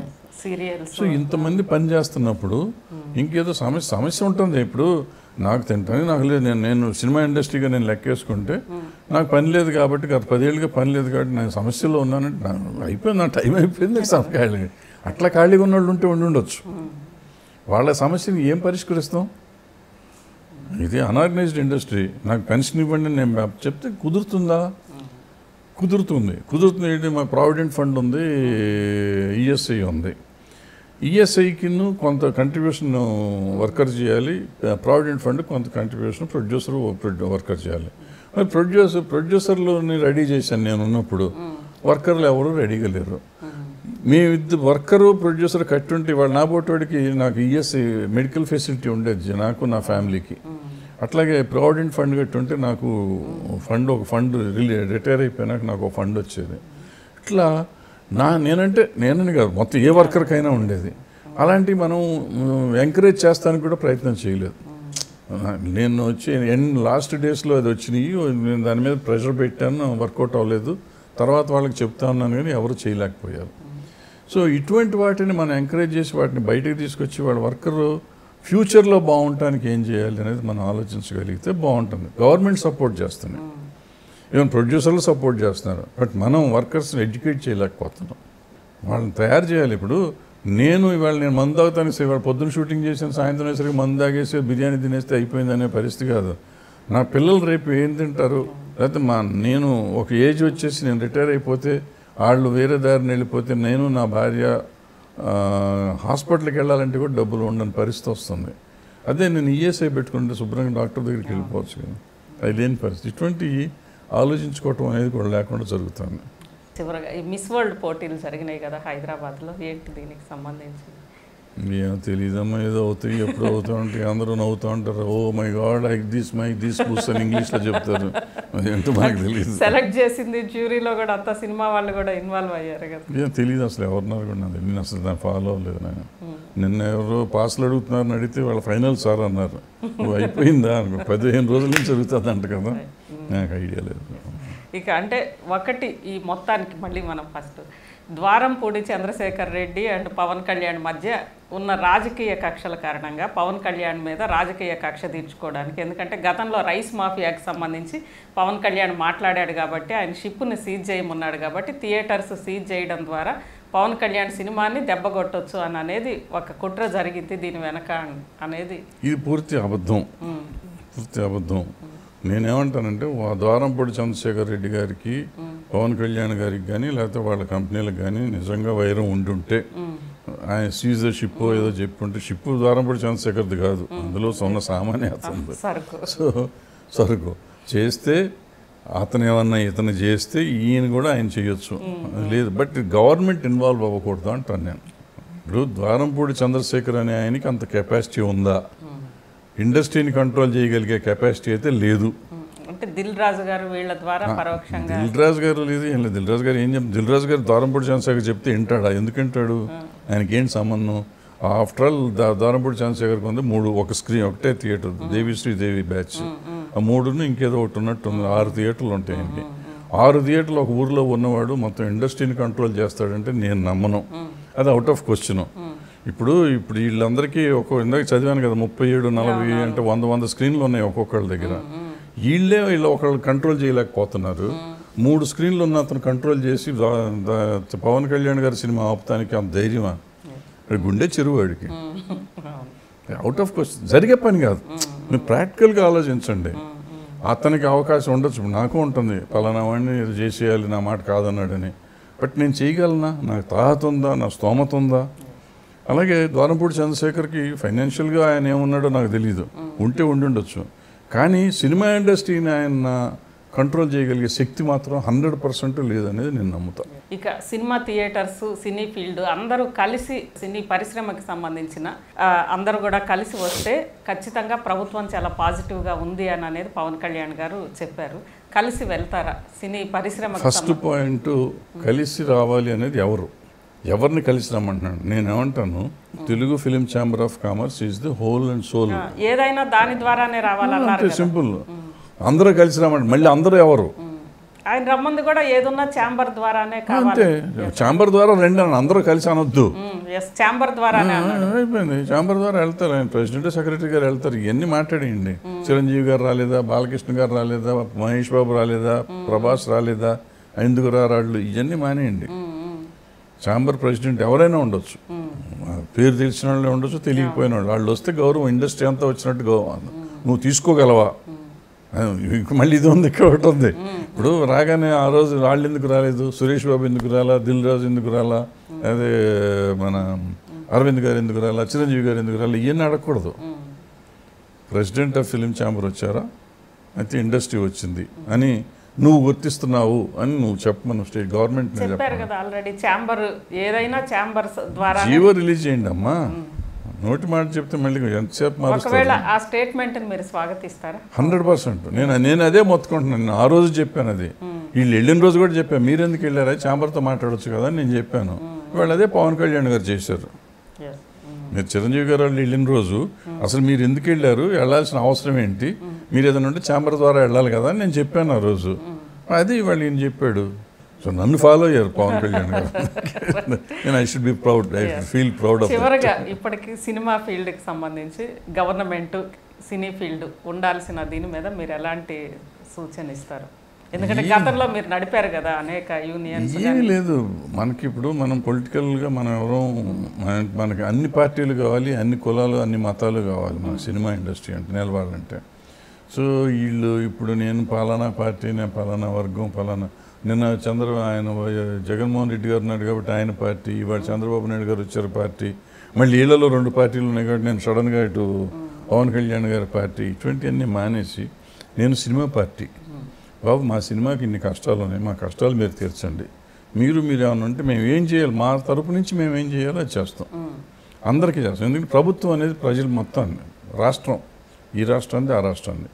సో ఇంతమంది పని చేస్తున్నప్పుడు ఇంకేదో సమస్య ఉంటుంది. ఇప్పుడు నాకు తింటాను, నాకు లేదు, నేను సినిమా ఇండస్ట్రీగా నేను లెక్కేసుకుంటే నాకు పని లేదు కాబట్టి, గత 10 ఏళ్ళుగా పని లేదు కాబట్టి నేను సమస్యలో ఉన్నానంటే అయిపోయింది, నా టైం అయిపోయింది. ఖాళీ అట్లా ఖాళీగా ఉన్న వాళ్ళు ఉంటే ఉండొచ్చు. వాళ్ళ సమస్యని ఏం పరిష్కరిస్తాం? ఇది అనార్గనైజ్డ్ ఇండస్ట్రీ. నాకు పెన్షన్ ఇవ్వండి నేను చెప్తే కుదురుతుందా? కుదురుతుంది ఏంటి? మా ప్రావిడెంట్ ఫండ్ ఉంది, ఈఎస్ఐ ఉంది. ఈఎస్ఐకి కొంత కంట్రిబ్యూషన్ వర్కర్ చేయాలి, ప్రావిడెంట్ ఫండ్ కొంత కంట్రిబ్యూషన్ ప్రొడ్యూసర్ వర్కర్ చేయాలి. మరి ప్రొడ్యూసర్లని రెడీ చేశాను నేను ఉన్నప్పుడు, వర్కర్లు ఎవరు రెడీగా లేరు. మేము వర్కరు ప్రొడ్యూసర్ కట్టుంటే వాళ్ళు నా పోటీవాడికి నాకు ఈఎస్ఐ మెడికల్ ఫెసిలిటీ ఉండేది నాకు, నా ఫ్యామిలీకి. అట్లాగే ప్రావిడెంట్ ఫండ్ కట్టుంటే నాకు ఒక ఫండ్ రిటైర్ అయిపోయినాక నాకు ఒక ఫండ్ వచ్చేది. ఇట్లా నేనని కాదు, మొత్తం ఏ వర్కర్కైనా ఉండేది. అలాంటివి మనం ఎంకరేజ్ చేస్తానికి కూడా ప్రయత్నం చేయలేదు. నేను వచ్చి లాస్ట్ డేస్లో అది వచ్చినాయి, నేను దాని మీద ప్రెషర్ పెట్టాను, వర్కౌట్ అవ్వలేదు. తర్వాత వాళ్ళకి చెప్తా ఉన్నాను కానీ ఎవరు చేయలేకపోయారు. సో ఇటువంటి వాటిని మనం ఎంకరేజ్ చేసి వాటిని బయటకు తీసుకొచ్చి వాళ్ళ వర్కర్ ఫ్యూచర్లో బాగుండటానికి ఏం చేయాలి అనేది మనం ఆలోచించగలిగితే బాగుంటుంది. గవర్నమెంట్ సపోర్ట్ చేస్తుంది, ఈవెన్ ప్రొడ్యూసర్లు సపోర్ట్ చేస్తున్నారు, బట్ మనం వర్కర్స్ని ఎడ్యుకేట్ చేయలేకపోతున్నాం. వాళ్ళని తయారు చేయాలి. ఇప్పుడు ఇవాళ నేను మందు తాగుతాను, ఇవాళ పొద్దున్న షూటింగ్ చేసాను, సాయంత్రం వేసరికి మందు తాగేసి బిర్యానీ తినేస్తే అయిపోయింది అనే పరిస్థితి కాదు. నా పిల్లలు రేపు ఏం తింటారు, లేకపోతే నేను ఒక ఏజ్ వచ్చేసి నేను రిటైర్ అయిపోతే వాళ్ళు వేరే దారిని వెళ్ళిపోతే నేను నా భార్య హాస్పిటల్కి వెళ్ళాలంటే కూడా డబ్బులు ఉండని పరిస్థితి వస్తుంది. అదే నేను ఈఎస్ఐ పెట్టుకుంటే శుభ్రంగా డాక్టర్ దగ్గరికి వెళ్ళిపోవచ్చు కదా, అది లేని పరిస్థితి. ఇటువంటివి ఆలోచించుకోవటం అనేది కూడా లేకుండా జరుగుతుంది. చివరగా ఈ మిస్ వరల్డ్ పోటీలు జరిగినాయి కదా హైదరాబాద్లో, ఏంటి దీనికి సంబంధించి? ఏమో తెలియదమ్మా, ఏదో అవుతాయి, ఎప్పుడు అవుతూ ఉంటాయి, అందరూ నవ్వుతూ ఉంటారు. Oh my God I this books అని ఇంగ్లీష్లో చెప్తారు, అదేంటో మనకు తెలియదు. సెలెక్ట్ చేసింది జ్యూరీలో కూడా అంత సినిమా వాళ్ళు కూడా ఇన్వాల్వ్ అయ్యారు కదా. ఏం తెలియదు అసలు ఎవరున్నారు కూడా, నాకు నేను అసలు దాన్ని ఫాలో అవ్వలేదు. నేను నిన్న ఎవరో పాస్లు అడుగుతున్నారని అడిగితే వాళ్ళ ఫైనల్ సార్ అన్నారు. నువ్వు అయిపోయిందా, 15 రోజుల నుంచి జరుగుతుంది అంట కదా, నాకు ఐడియా లేదు. ఇక అంటే ఒకటి ఈ మొత్తానికి మళ్ళీ మనం ఫస్ట్ ద్వారంపూడి చంద్రశేఖర్ రెడ్డి అండ్ పవన్ కళ్యాణ్ మధ్య ఉన్న రాజకీయ కక్షల కారణంగా పవన్ కళ్యాణ్ మీద రాజకీయ కక్ష తీర్చుకోవడానికి, ఎందుకంటే గతంలో రైస్ మాఫియాకి సంబంధించి పవన్ కళ్యాణ్ మాట్లాడాడు కాబట్టి ఆయన షిప్ని సీజ్ చేయమన్నాడు కాబట్టి థియేటర్స్ సీజ్ చేయడం ద్వారా పవన్ కళ్యాణ్ సినిమాని దెబ్బకొట్టొచ్చు అనేది ఒక కుట్ర జరిగింది దీని వెనక అనేది. ఇది పూర్తి అబద్ధం, పూర్తి అబద్ధం. నేనేమంటానంటే ద్వారంపూడి చంద్రశేఖర్ రెడ్డి గారికి పవన్ కళ్యాణ్ గారికి కానీ లేకపోతే వాళ్ళ కంపెనీలకు కానీ నిజంగా వైరం ఉండుంటే ఆయన సీజర్ షిప్ ఏదో చెప్పుంటే, షిప్ ద్వారంపూడి చంద్రశేఖర్ది కాదు, అందులో ఉన్న సామాన్య అతను. సో సరుకు చేస్తే అతను ఏమన్నా ఇతను చేస్తే ఈయన కూడా ఆయన చేయొచ్చు, లేదు. బట్ గవర్నమెంట్ ఇన్వాల్వ్ అవ్వకూడదు అంటాను నేను. ఇప్పుడు ద్వారంపూడి చంద్రశేఖర్ అనే ఆయనకి అంత కెపాసిటీ ఉందా, ఇండస్ట్రీని కంట్రోల్ చేయగలిగే కెపాసిటీ అయితే లేదు. అంటే దిల్ రాజు గారు వీళ్ళ ద్వారా పరోక్షంగా, దిల్ రాజు గారు లేదు, ఏం లేదు. దిల్ రాజు గారు ఏం చెప్తారు, దిల్ రాజు గారు ద్వారంపూడి చంద్రశేఖర్ చెప్తే వింటాడా, ఎందుకు వింటాడు, ఆయనకి ఏంటి సంబంధం. ఆఫ్టర్ ఆల్ ద్వారంపూడి చంద్రశేఖర్కి ఉంది ఒక స్క్రీన్, ఒకటే థియేటర్, దేవి బ్యాచ్, ఆ 3 ఇంకేదో ఒకటి ఉన్నట్టు ఉంది, 6 థియేటర్లు ఉంటాయి ఆయనకి. 6 థియేటర్లు ఒక ఊరిలో ఉన్నవాడు మొత్తం ఇండస్ట్రీని కంట్రోల్ చేస్తాడంటే నేను నమ్మను, అది అవుట్ ఆఫ్ క్వశ్చన్. ఇప్పుడు వీళ్ళందరికీ ఇందాక చదివాను కదా, 37, 40 అంటే 100 స్క్రీన్లు ఉన్నాయి ఒక్కొక్కళ్ళ దగ్గర. వీళ్ళు ఒకళ్ళు కంట్రోల్ చేయలేకపోతున్నారు. 3 స్క్రీన్లు ఉన్న అతను కంట్రోల్ చేసి పవన్ కళ్యాణ్ గారి సినిమా ఆపుతానికి అంత ధైర్యమా, గుండె చెరువాడికి, అవుట్ ఆఫ్ క్వశ్చన్. జరిగే పని కాదు. మీరు ప్రాక్టికల్గా ఆలోచించండి. అతనికి అవకాశం ఉండొచ్చు, నాకు ఉంటుంది, పలానా వాడిని ఇది చేసేయాలి, నా మాట కాదన్నాడని. బట్ నేను చేయగలనా, నాకు తాహత ఉందా, నా స్తోమత ఉందా. అలాగే ద్వారంపూడి చంద్రశేఖర్కి ఫైనాన్షియల్గా ఆయన ఏమున్నాడో నాకు తెలియదు, ఉంటే ఉండుండొచ్చు. కానీ సినిమా ఇండస్ట్రీని ఆయన కంట్రోల్ చేయగలిగే శక్తి మాత్రం 100% లేదనేది నేను నమ్ముతాను. ఇక సినిమా థియేటర్స్, సినీ ఫీల్డ్ అందరూ కలిసి, సినీ పరిశ్రమకి సంబంధించిన అందరూ కూడా కలిసి వస్తే ఖచ్చితంగా ప్రభుత్వం చాలా పాజిటివ్గా ఉంది అనేది పవన్ కళ్యాణ్ గారు చెప్పారు. కలిసి వెళ్తారా సినీ పరిశ్రమ? ఫస్ట్ పాయింట్, కలిసి రావాలి అనేది ఎవరిని కలిసి రమ్మంటున్నాను. నేనేమంటాను, Telugu film chamber of commerce is the whole and soul. ఏదైనా దాని ద్వారానే రావాలన్నారు. సింపుల్, అందరూ కలిసి రమ్మండి. మళ్ళీ అందరూ ఎవరు, ఆయన రమ్మంది కూడా ఏదున్నా ఛాంబర్ ద్వారానే కావాలి. అంతే, ఛాంబర్ ద్వారా రండి అని అందరూ కలిసి అనొద్దు, ఛాంబర్ ద్వారానే అయిపోయింది. ఛాంబర్ ద్వారా వెళ్తారు, ఆయన ప్రెసిడెంట్ సెక్రటరీ గారు వెళ్తారు. ఇవన్నీ మాట్లాడేయండి. చిరంజీవి గారు రాలేదా, బాలకృష్ణ గారు రాలేదా, మహేష్ బాబు రాలేదా, ప్రభాస్ రాలేదా, ఎందుకు రాళ్ళు, ఇవన్నీ మానేయండి. ఛాంబర్ ప్రెసిడెంట్ ఎవరైనా ఉండొచ్చు, పేరు తెలిసిన వాళ్ళే ఉండొచ్చు, తెలియకపోయిన వాళ్ళు వస్తే గౌరవం, ఇండస్ట్రీ అంతా వచ్చినట్టు గౌరవం నువ్వు తీసుకోగలవా. మళ్ళీ ఇది ఉంది, ఇక్కడ ఒకటి ఉంది. ఇప్పుడు రాగానే ఆ రోజు వాళ్ళు ఎందుకు రాలేదు, సురేష్ బాబు ఎందుకు రాలా, దిల్ రాజు ఎందుకు రాలా, అదే మన అరవింద్ గారు ఎందుకు రాలా, చిరంజీవి గారు ఎందుకు రాలా, ఇవన్నీ అడగకూడదు. ప్రెసిడెంట్ ఆఫ్ ఫిలిం ఛాంబర్ వచ్చారా, అయితే ఇండస్ట్రీ వచ్చింది అని నువ్వు గుర్తిస్తున్నావు అని నువ్వు చెప్పమను. స్టేట్ గవర్నమెంట్ చెప్పారు కదా ఆల్రెడీ, ఛాంబర్ ఏదైనా ఛాంబర్స్ ద్వారా జీవో రిలీజ్ చేయండి అమ్మా. నోటి మాట చెప్తే మళ్ళీ ఎంతసేపు మారుస్తారు. ఆ స్టేట్మెంట్ మీరు స్వాగతిస్తారా? 100%. నేను అదే మొత్తుకుంటున్నాను. నేను ఆ రోజు చెప్పాను, అది వీళ్ళు వెళ్ళిన రోజు కూడా చెప్పాను. మీరు ఎందుకు వెళ్ళారా, ఛాంబర్తో మాట్లాడవచ్చు కదా అని నేను చెప్పాను. వాళ్ళు అదే పవన్ కళ్యాణ్ గారు చేశారు. మీరు చిరంజీవి గారు వాళ్ళు వెళ్ళిన రోజు అసలు మీరు ఎందుకు వెళ్ళారు, వెళ్ళాల్సిన అవసరం ఏంటి, మీరు ఏదైనా ఉంటే ఛాంబర్ ద్వారా వెళ్ళాలి కదా అని నేను చెప్పాను ఆ రోజు. అది వాళ్ళు ఈయన చెప్పాడు. సో నన్ను ఫాలో అయ్యారు పవన్ కళ్యాణ్ గారు. నేను I should be proud, I feel proud of. చివరగా ఇప్పటికి సినిమా ఫీల్డ్కి సంబంధించి గవర్నమెంట్ సినీ ఫీల్డ్ ఉండాల్సిన దీని మీద మీరు ఎలాంటి సూచన ఇస్తారు? ఎందుకంటే గతంలో మీరు నడిపారు కదా అనేక యూనియన్స్. ఏమీ లేదు మనకి ఇప్పుడు, మనం పొలిటికల్గా మనం ఎవరో మనకి అన్ని పార్టీలు కావాలి, అన్ని కులాలు అన్ని మతాలు కావాలి మన సినిమా ఇండస్ట్రీ అంటే నిలవాలంటే. సో వీళ్ళు ఇప్పుడు నేను పలానా పార్టీ, నేను పలానా వర్గం, పలానా నిన్న ఆయన జగన్మోహన్ రెడ్డి గారు ఉన్నాడు కాబట్టి ఆయన పార్టీ, ఇవాళ చంద్రబాబు నాయుడు గారు వచ్చారు పార్టీ, మళ్ళీ వీళ్ళలో 2 పార్టీలు ఉన్నాయి కాబట్టి నేను సడన్గా ఇటు పవన్ కళ్యాణ్ గారి పార్టీ, ఇటువంటివన్నీ మానేసి నేను సినిమా పార్టీ. బాబు మా సినిమాకి ఇన్ని కష్టాలు ఉన్నాయి, మా కష్టాలు మీరు తీర్చండి, మీరు ఏమైనా ఉంటే మేము ఏం చేయాలి, మా తరపు నుంచి మేము ఏం చేయాలో అది చేస్తాం, అందరికీ చేస్తాం. ఎందుకంటే ప్రభుత్వం అనేది ప్రజలు మొత్తాన్ని, రాష్ట్రం, ఈ రాష్ట్రాన్ని ఆ రాష్ట్రాన్ని,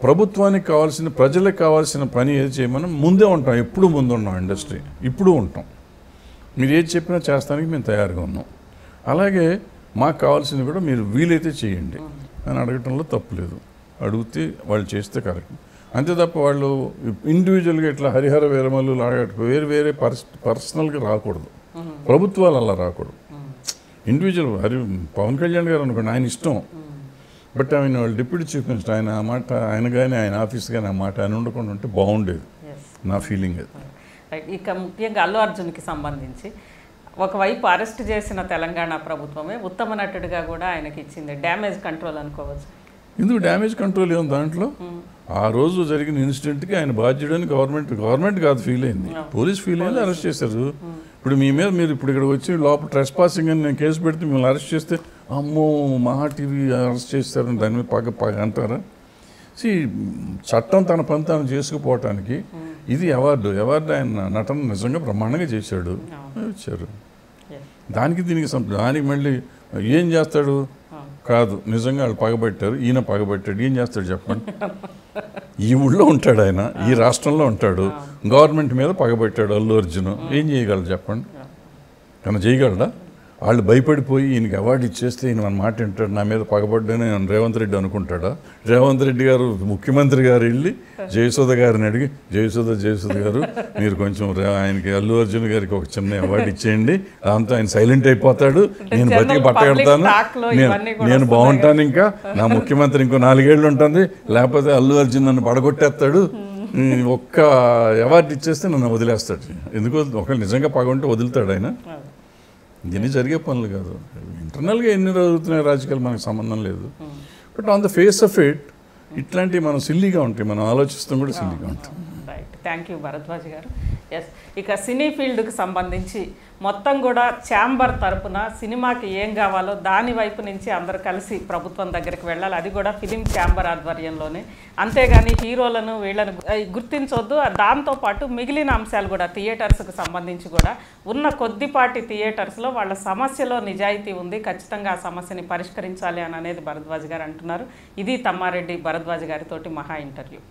ప్రభుత్వానికి కావాల్సిన, ప్రజలకు కావాల్సిన పని ఏది చేయమని ముందే ఉంటాం, ఎప్పుడు ముందు ఉన్నాం, ఇండస్ట్రీ ఇప్పుడు ఉంటాం, మీరు ఏది చెప్పినా చేస్తానికి మేము తయారుగా ఉన్నాం. అలాగే మాకు కావాల్సింది కూడా మీరు వీలైతే చేయండి అని అడగటంలో తప్పులేదు, అడిగితే వాళ్ళు చేస్తే కరెక్ట్. అంతే తప్ప వాళ్ళు ఇండివిజువల్గా ఇట్లా హరిహర వీరమల్లు లాగా వేరే పర్సనల్గా రాకూడదు, ప్రభుత్వాలు అలా రాకూడదు. ఇండివిజువల్ పవన్ కళ్యాణ్ గారు అనుకోండి ఆయన ఇష్టం, బట్ ఆయన వాళ్ళు డిప్యూటీ చీఫ్ మినిస్టర్, ఆయన ఆ మాట ఆయన కానీ ఆయన ఆఫీస్ కానీ ఆ మాట ఆయన ఉండకుండా ఉంటే బాగుండేది, నా ఫీలింగ్ అది. ఇక ముఖ్యంగా అల్లు అర్జున్కి సంబంధించి ఒకవైపు అరెస్ట్ చేసిన తెలంగాణ ప్రభుత్వమే ఉత్తమ నటుడిగా కూడా ఆయనకి ఇచ్చింది, డ్యామేజ్ కంట్రోల్ అనుకోవచ్చు. ఎందుకు డ్యామేజ్ కంట్రోల్ ఏముంది దాంట్లో? ఆ రోజు జరిగిన ఇన్సిడెంట్కి ఆయన బాధ్యుడని గవర్నమెంట్ కాదు ఫీల్ అయింది, పోలీస్ ఫీల్ అయింది, అరెస్ట్ చేశారు. ఇప్పుడు మీ మీద మీరు ఇప్పుడు ఇక్కడ వచ్చి లోపల ట్రెస్ పాసింగ్ అని నేను కేసు పెడితే మిమ్మల్ని అరెస్ట్ చేస్తే అమ్మో మహా టీవీ అరెస్ట్ చేస్తారని దాని మీద పగ అంటారా? చట్టం తన పని తాను చేసుకుపోవటానికి ఇది అవార్డు ఆయన నటన నిజంగా బ్రహ్మాండంగా చేశాడు, ఇచ్చారు. దానికి మళ్ళీ ఏం చేస్తాడు? కాదు నిజంగా వాళ్ళు పగబట్టారు, ఈయన పగబట్టాడు, ఏం చేస్తాడు చెప్పండి? ఈ ఊళ్ళో ఉంటాడు ఆయన, ఈ రాష్ట్రంలో ఉంటాడు, గవర్నమెంట్ మీద పగబట్టాడు అల్లు అర్జున్, ఏం చేయగలడు చెప్పండి? కానీ చేయగలడా? వాళ్ళు భయపడిపోయి ఈయనకి అవార్డు ఇచ్చేస్తే ఈయన మన మాట వింటాడు, నా మీద పగబడ్డానే రేవంత్ రెడ్డి అనుకుంటాడా? రేవంత్ రెడ్డి గారు ముఖ్యమంత్రి గారు వెళ్ళి జయసుధ గారిని అడిగి, జయసుధ గారు మీరు కొంచెం ఆయనకి అల్లు అర్జున్ గారికి ఒక చిన్న అవార్డు ఇచ్చేయండి, దాంతో ఆయన సైలెంట్ అయిపోతాడు, నేను బతికి పట్టగడతాను, నేను బాగుంటాను, ఇంకా నా ముఖ్యమంత్రి ఇంకో 4 ఏళ్ళు ఉంటుంది, లేకపోతే అల్లు అర్జున్ నన్ను పడగొట్టేస్తాడు, ఒక్క అవార్డు ఇచ్చేస్తే నన్ను వదిలేస్తాడు. ఎందుకు ఒకళ్ళు నిజంగా పగొంటే వదులుతాడు ఆయన? ఇవన్నీ జరిగే పనులు కాదు. ఇంటర్నల్గా ఎన్ని జరుగుతున్నాయి రాజకీయాలు మనకు సంబంధం లేదు, but on the face of it ఇట్లాంటివి మనం సిల్లీగా ఉంటాయి, మనం ఆలోచిస్తాం కూడా సిల్లీగా ఉంటాం. రైట్, థ్యాంక్ యూ భరద్వాజ్ గారు. ఎస్, ఇక సినీ ఫీల్డ్కి సంబంధించి మొత్తం కూడా ఛాంబర్ తరపున సినిమాకి ఏం కావాలో దాని వైపు నుంచి అందరూ కలిసి ప్రభుత్వం దగ్గరికి వెళ్ళాలి, అది కూడా ఫిలిం ఛాంబర్ ఆధ్వర్యంలోనే. అంతేగాని హీరోలను వీళ్ళను గుర్తించొద్దు. దాంతోపాటు మిగిలిన అంశాలు కూడా థియేటర్స్కి సంబంధించి కూడా ఉన్న కొద్దిపాటి థియేటర్స్లో వాళ్ళ సమస్యలో నిజాయితీ ఉంది, ఖచ్చితంగా ఆ సమస్యని పరిష్కరించాలి అని అనేది భరద్వాజ్ గారు అంటున్నారు. ఇది తమ్మారెడ్డి భరద్వాజ్ గారితోటి మహా ఇంటర్వ్యూ.